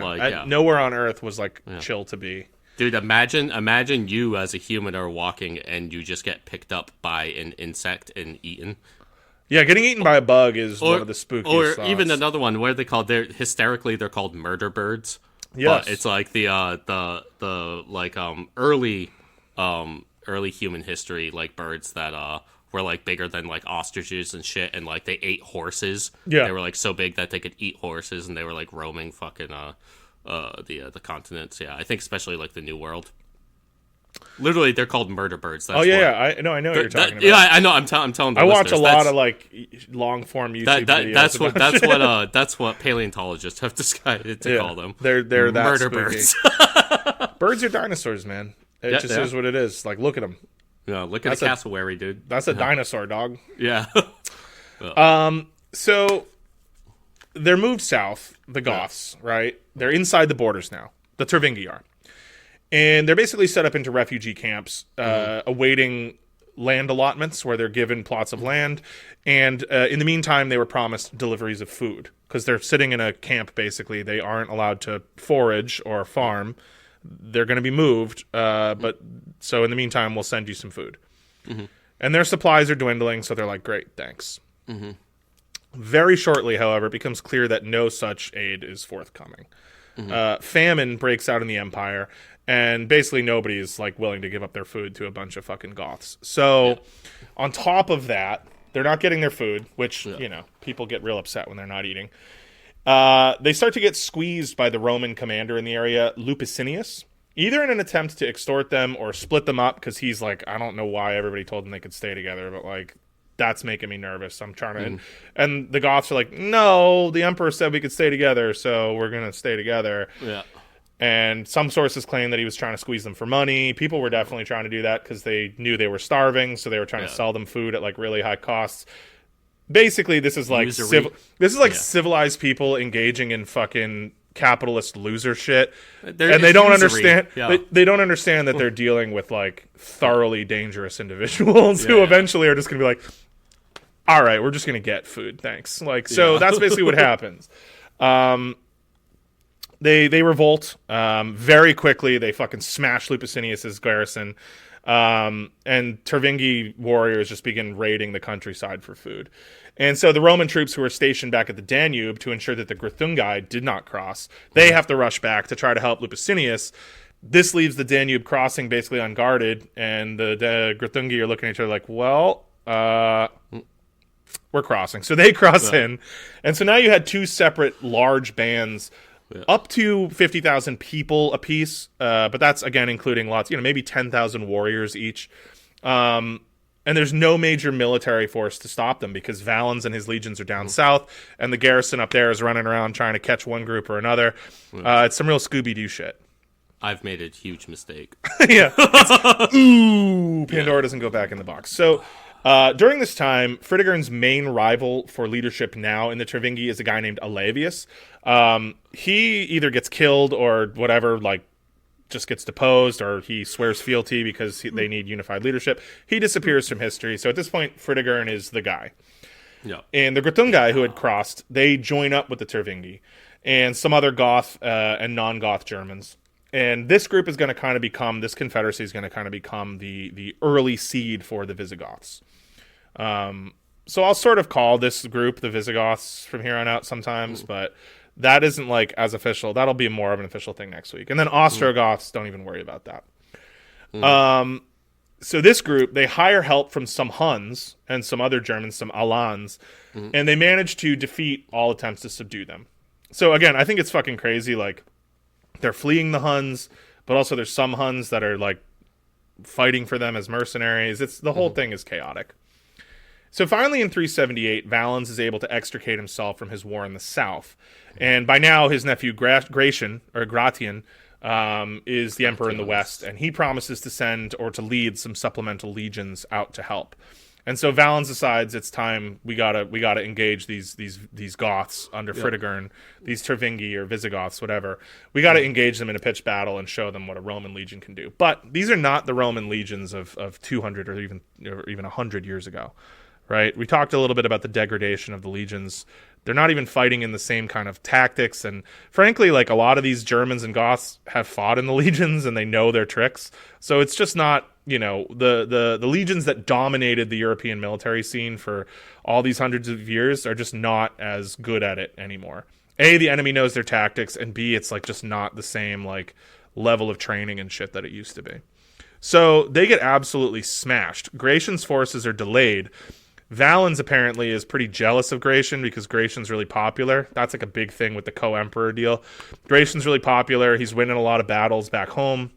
Nowhere on Earth was like chill to be. Dude, imagine you as a human are walking and you just get picked up by an insect and eaten. Yeah, getting eaten by a bug is one of the spookiest Or thoughts. even another one, what are they called? They're called murder birds. Yes. But it's like the early human history, like birds that were like bigger than like ostriches and shit, and like they ate horses. Yeah. They were like so big that they could eat horses, and they were like roaming fucking the continents. Yeah, I think especially like the New World. Literally, they're called murder birds. That's I know what you're talking about. Yeah, I know. I'm telling. I watch a lot of like long form YouTube videos. That's what paleontologists have decided to call them. They're that murder spooky. birds. Birds are dinosaurs, man. It just is what it is. Like, look at them. Yeah, look at a cassowary, dude. That's a dinosaur, dog. Yeah. So they're moved south, the Goths, right? They're inside the borders now. The Tervingi are. And they're basically set up into refugee camps, awaiting land allotments where they're given plots of land. And in the meantime, they were promised deliveries of food because they're sitting in a camp, basically. They aren't allowed to forage or farm. They're going to be moved. But so in the meantime, we'll send you some food. Mm-hmm. And their supplies are dwindling, so they're like, great, thanks. Mm-hmm. Very shortly, however, it becomes clear that no such aid is forthcoming. Mm-hmm. Famine breaks out in the Empire. And basically nobody is like willing to give up their food to a bunch of fucking Goths. So on top of that, they're not getting their food, which, you know, people get real upset when they're not eating. They start to get squeezed by the Roman commander in the area, Lupicinius, either in an attempt to extort them or split them up because he's like, I don't know why everybody told them they could stay together, but like, that's making me nervous. I'm trying to... And the Goths are like, no, the emperor said we could stay together, so we're going to stay together. Yeah. And some sources claim that he was trying to squeeze them for money. People were definitely trying to do that because they knew they were starving, so they were trying to sell them food at like really high costs. Basically, this is like civilized people engaging in fucking capitalist loser shit, and they don't understand. They don't understand that they're dealing with like thoroughly dangerous individuals who eventually are just going to be like, "All right, we're just going to get food, thanks." Like, so that's basically what happens. They revolt very quickly. They fucking smash Lupicinius's garrison, and Tervingi warriors just begin raiding the countryside for food. And so the Roman troops who were stationed back at the Danube to ensure that the Greuthungi did not cross, they have to rush back to try to help Lupicinius. This leaves the Danube crossing basically unguarded, and the Greuthungi are looking at each other like, well, we're crossing. So they cross in, and so now you had two separate large bands. Up to 50,000 people apiece, but that's, again, including lots, maybe 10,000 warriors each. And there's no major military force to stop them because Valens and his legions are down south, and the garrison up there is running around trying to catch one group or another. It's some real Scooby-Doo shit. I've made a huge mistake. Yeah. Pandora doesn't go back in the box. So... during this time, Fritigern's main rival for leadership now in the Tervingi is a guy named Alavius. He either gets killed or whatever, like, just gets deposed, or he swears fealty because they need unified leadership. He disappears from history. So at this point, Fritigern is the guy. Yeah. And the Greuthungi who had crossed, they join up with the Tervingi and some other Goth and non-Goth Germans. And this group is going to kind of become, this confederacy is going to kind of become the early seed for the Visigoths. So I'll sort of call this group the Visigoths from here on out sometimes, but that isn't like as official. That'll be more of an official thing next week. And then Ostrogoths, don't even worry about that. So this group, they hire help from some Huns and some other Germans, some Alans, and they manage to defeat all attempts to subdue them. So again, I think it's fucking crazy. Like, they're fleeing the Huns, but also there's some Huns that are like fighting for them as mercenaries. It's the whole thing is chaotic. So finally in 378, Valens is able to extricate himself from his war in the south. And by now, his nephew Gratian is the emperor in the west, and he promises to send or to lead some supplemental legions out to help. And so Valens decides it's time, we gotta engage these Goths under Fritigern, these Tervingi or Visigoths, whatever. We gotta engage them in a pitched battle and show them what a Roman legion can do. But these are not the Roman legions of 200 or even 100 years ago. Right? We talked a little bit about the degradation of the legions. They're not even fighting in the same kind of tactics. And frankly, like, a lot of these Germans and Goths have fought in the legions and they know their tricks. So it's just not, the legions that dominated the European military scene for all these hundreds of years are just not as good at it anymore. A, the enemy knows their tactics, and B, it's like just not the same like level of training and shit that it used to be. So they get absolutely smashed. Gratian's forces are delayed. Valens apparently is pretty jealous of Gratian because Gratian's really popular. That's like a big thing with the co-emperor deal. Gratian's really popular. He's winning a lot of battles back home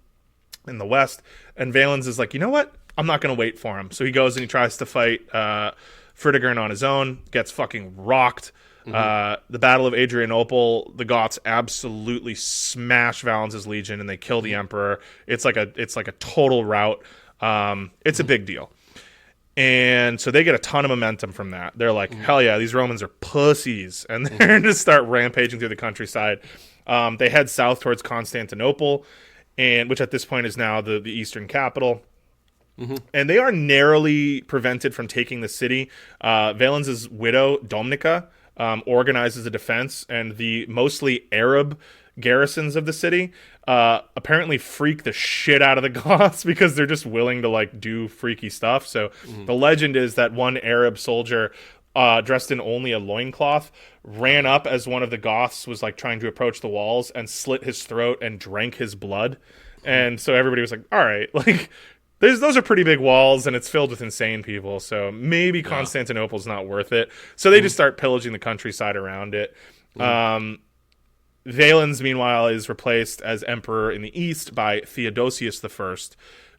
in the west. And Valens is like, you know what? I'm not going to wait for him. So he goes and he tries to fight Fritigern on his own. Gets fucking rocked. The Battle of Adrianople, the Goths absolutely smash Valens' legion and they kill the emperor. It's like a total rout. It's a big deal. And so they get a ton of momentum from that. They're like, hell yeah, these Romans are pussies. And they're just start rampaging through the countryside. They head south towards Constantinople, which at this point is now the eastern capital. And they are narrowly prevented from taking the city. Valens' widow, Domnica, organizes a defense, and the mostly Arab garrisons of the city apparently freak the shit out of the Goths because they're just willing to like do freaky stuff. So the legend is that one Arab soldier dressed in only a loincloth ran up as one of the Goths was like trying to approach the walls and slit his throat and drank his blood. And so everybody was like, all right, like those are pretty big walls and it's filled with insane people. So maybe Constantinople's not worth it. So they just start pillaging the countryside around it. Valens, meanwhile, is replaced as emperor in the east by Theodosius I,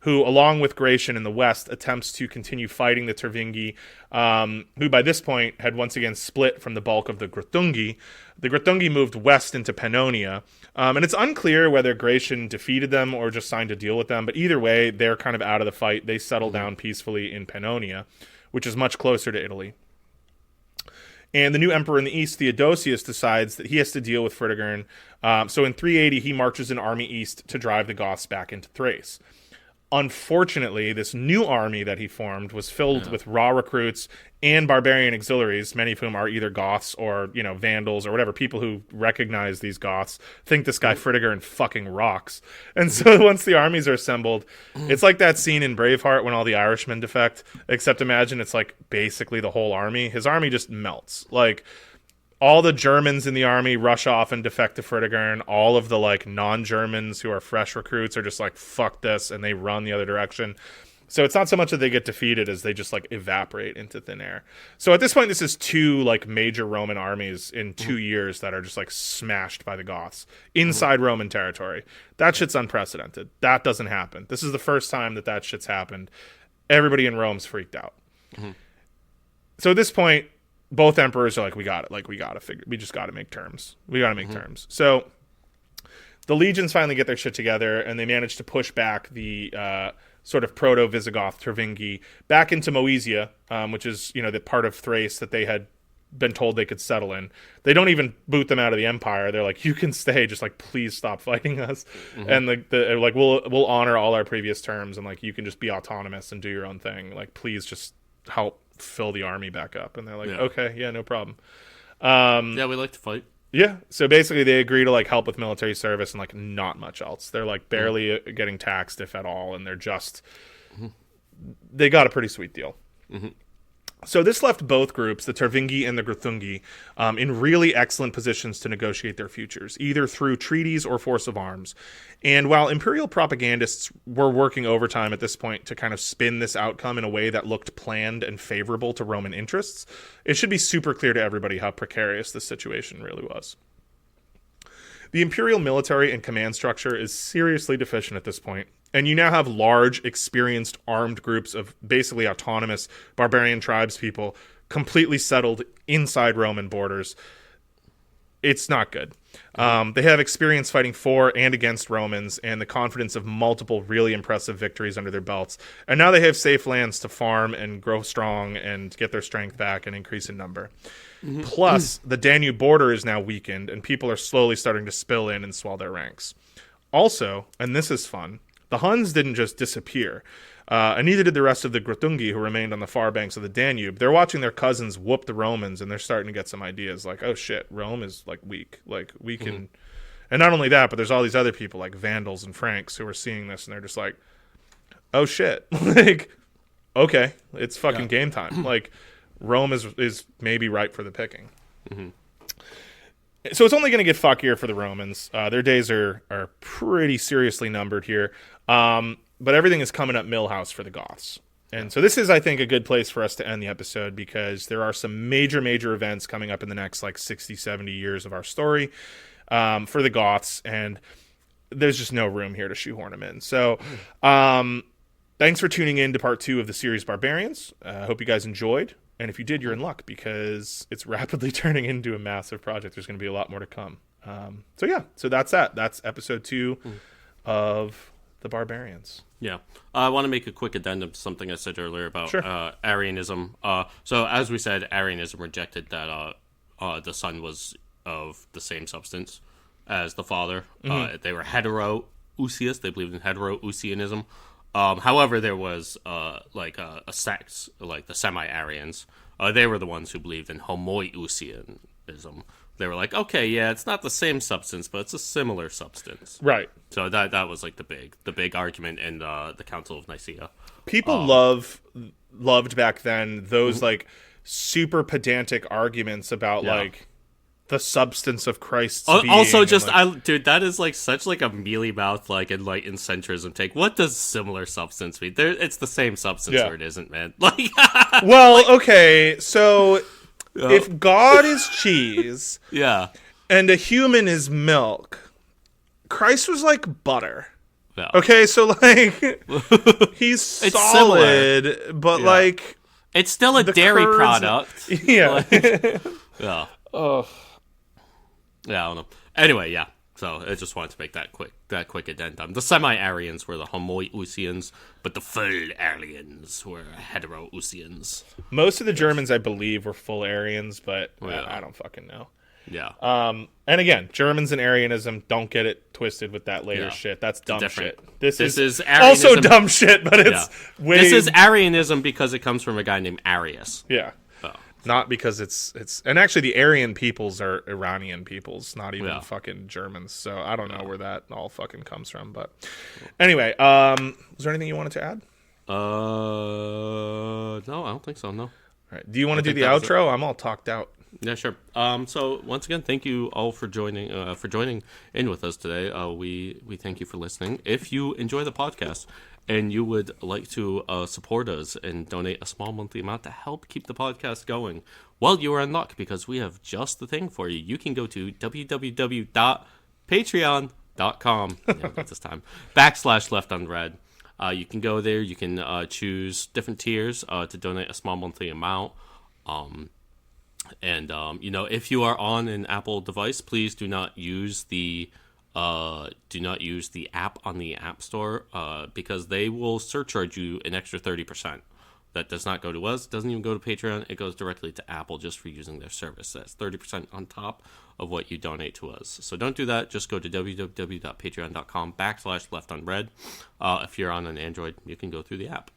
who, along with Gratian in the west, attempts to continue fighting the Tervingi, who by this point had once again split from the bulk of the Greuthungi. The Greuthungi moved west into Pannonia, and it's unclear whether Gratian defeated them or just signed a deal with them, but either way, they're kind of out of the fight. They settle down peacefully in Pannonia, which is much closer to Italy. And the new emperor in the east, Theodosius, decides that he has to deal with Fritigern. So in 380, he marches an army east to drive the Goths back into Thrace. Unfortunately, this new army that he formed was filled with raw recruits and barbarian auxiliaries, many of whom are either Goths or, Vandals or whatever. People who recognize these Goths think this guy Fritigern fucking rocks. And so once the armies are assembled, it's like that scene in Braveheart when all the Irishmen defect, except imagine it's like basically the whole army. His army just melts. Like, all the Germans in the army rush off and defect to Fritigern. All of the like non-Germans who are fresh recruits are just like, fuck this, and they run the other direction. So it's not so much that they get defeated as they just like evaporate into thin air. So at this point, this is two like major Roman armies in 2 years that are just like smashed by the Goths inside Roman territory. That shit's unprecedented. That doesn't happen. This is the first time that shit's happened. Everybody in Rome's freaked out. So at this point, both emperors are like, we just got to make terms. We got to make terms. So the legions finally get their shit together, and they manage to push back the sort of proto-Visigoth Tervingi back into Moesia, which is, the part of Thrace that they had been told they could settle in. They don't even boot them out of the empire. They're like, you can stay, just like, please stop fighting us. And they're like, we'll honor all our previous terms, and like, you can just be autonomous and do your own thing. Like, please just help fill the army back up. And they're like, okay, yeah, no problem. We like to fight. Yeah, so basically they agree to like help with military service and like not much else. They're like barely getting taxed, if at all, and they're just they got a pretty sweet deal. So this left both groups, the Tervingi and the Grthungi, in really excellent positions to negotiate their futures, either through treaties or force of arms. And while imperial propagandists were working overtime at this point to kind of spin this outcome in a way that looked planned and favorable to Roman interests, it should be super clear to everybody how precarious this situation really was. The imperial military and command structure is seriously deficient at this point, and you now have large, experienced, armed groups of basically autonomous barbarian tribes people completely settled inside Roman borders. It's not good. They have experience fighting for and against Romans and the confidence of multiple really impressive victories under their belts. And now they have safe lands to farm and grow strong and get their strength back and increase in number. Plus, the Danube border is now weakened, and people are slowly starting to spill in and swell their ranks. Also, and this is fun, the Huns didn't just disappear, and neither did the rest of the Grthungi who remained on the far banks of the Danube. They're watching their cousins whoop the Romans, and they're starting to get some ideas like, oh shit, Rome is like weak. Like we can, and not only that, but there's all these other people like Vandals and Franks who are seeing this, and they're just like, oh shit, like, okay, it's fucking game time. Like, Rome is maybe ripe for the picking. So it's only going to get fuckier for the Romans. Their days are pretty seriously numbered here. But everything is coming up Millhouse for the Goths. And so this is, I think, a good place for us to end the episode because there are some major events coming up in the next, like, 60, 70 years of our story for the Goths. And there's just no room here to shoehorn them in. So thanks for tuning in to part 2 of the series Barbarians. I hope you guys enjoyed. And if you did, you're in luck because it's rapidly turning into a massive project. There's going to be a lot more to come. So that's that. That's episode 2 of the Barbarians. Yeah. I want to make a quick addendum to something I said earlier about Arianism. So as we said, Arianism rejected that the son was of the same substance as the father. They were heterousious. They believed in heterousianism. However, there was a sect, like the semi-Arians. They were the ones who believed in homoiousianism. They were like, okay, yeah, it's not the same substance, but it's a similar substance. Right. So that was like the big argument in the Council of Nicaea. People loved back then those like super pedantic arguments about like the substance of Christ's being. Also, just dude, that is like such like a mealy mouth like enlightened centrism take. What does similar substance mean? It's the same substance, or it isn't, man. Like, well, okay, so if God is cheese, and a human is milk, Christ was like butter. Yeah. Okay, so like he's solid, similar. But like it's still a dairy product. Yeah. Yeah. Oh. Yeah, I don't know. Anyway, yeah. So I just wanted to make that quick addendum. The semi-Aryans were the homoiousians, but the full Aryans were heterousians. Most of the Germans, I believe, were full Aryans, but I don't fucking know. Yeah. And again, Germans and Aryanism, don't get it twisted with that later shit. That's dumb shit. This is also dumb shit, but it's way... This is Aryanism because it comes from a guy named Arius. Yeah. Not because it's and actually the Aryan peoples are Iranian peoples, not even fucking Germans. So I don't know where that all fucking comes from. But anyway, was there anything you wanted to add? No, I don't think so. No. All right. Do you want to do the outro? I'm all talked out. Yeah, sure. So once again, thank you all for joining in with us today. We thank you for listening. If you enjoy the podcast and you would like to support us and donate a small monthly amount to help keep the podcast going, well, you are in luck because we have just the thing for you. You can go to www.patreon.com this time /leftunread. You can go there. You can choose different tiers to donate a small monthly amount. And if you are on an Apple device, please do not use the app on the App Store because they will surcharge you an extra 30%. That does not go to us. Doesn't even go to Patreon. It goes directly to Apple just for using their service. That's 30% on top of what you donate to us. So don't do that. Just go to www.patreon.com /leftunread. If you're on an Android, you can go through the app.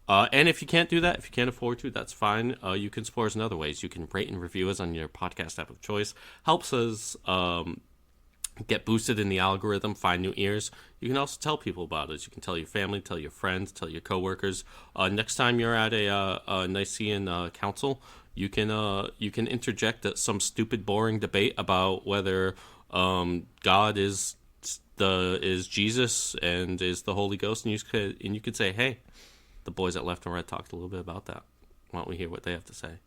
And if you can't do that, if you can't afford to, that's fine. You can support us in other ways. You can rate and review us on your podcast app of choice. Helps us get boosted in the algorithm, find new ears. You can also tell people about it. You can tell your family, tell your friends, tell your coworkers. Next time you're at a Nicene council, you can interject some stupid, boring debate about whether God is Jesus and is the Holy Ghost, and you could say, hey, the boys at Left on Red talked a little bit about that. Why don't we hear what they have to say?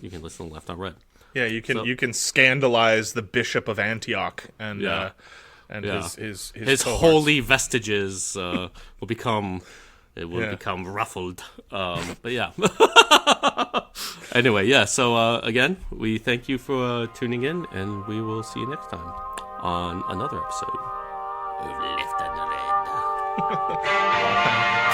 You can listen to Left on Red. Yeah, you can scandalize the Bishop of Antioch and his cohorts. Holy vestiges will become ruffled. But yeah. Anyway, yeah. So again, we thank you for tuning in, and we will see you next time on another episode of Left on Red.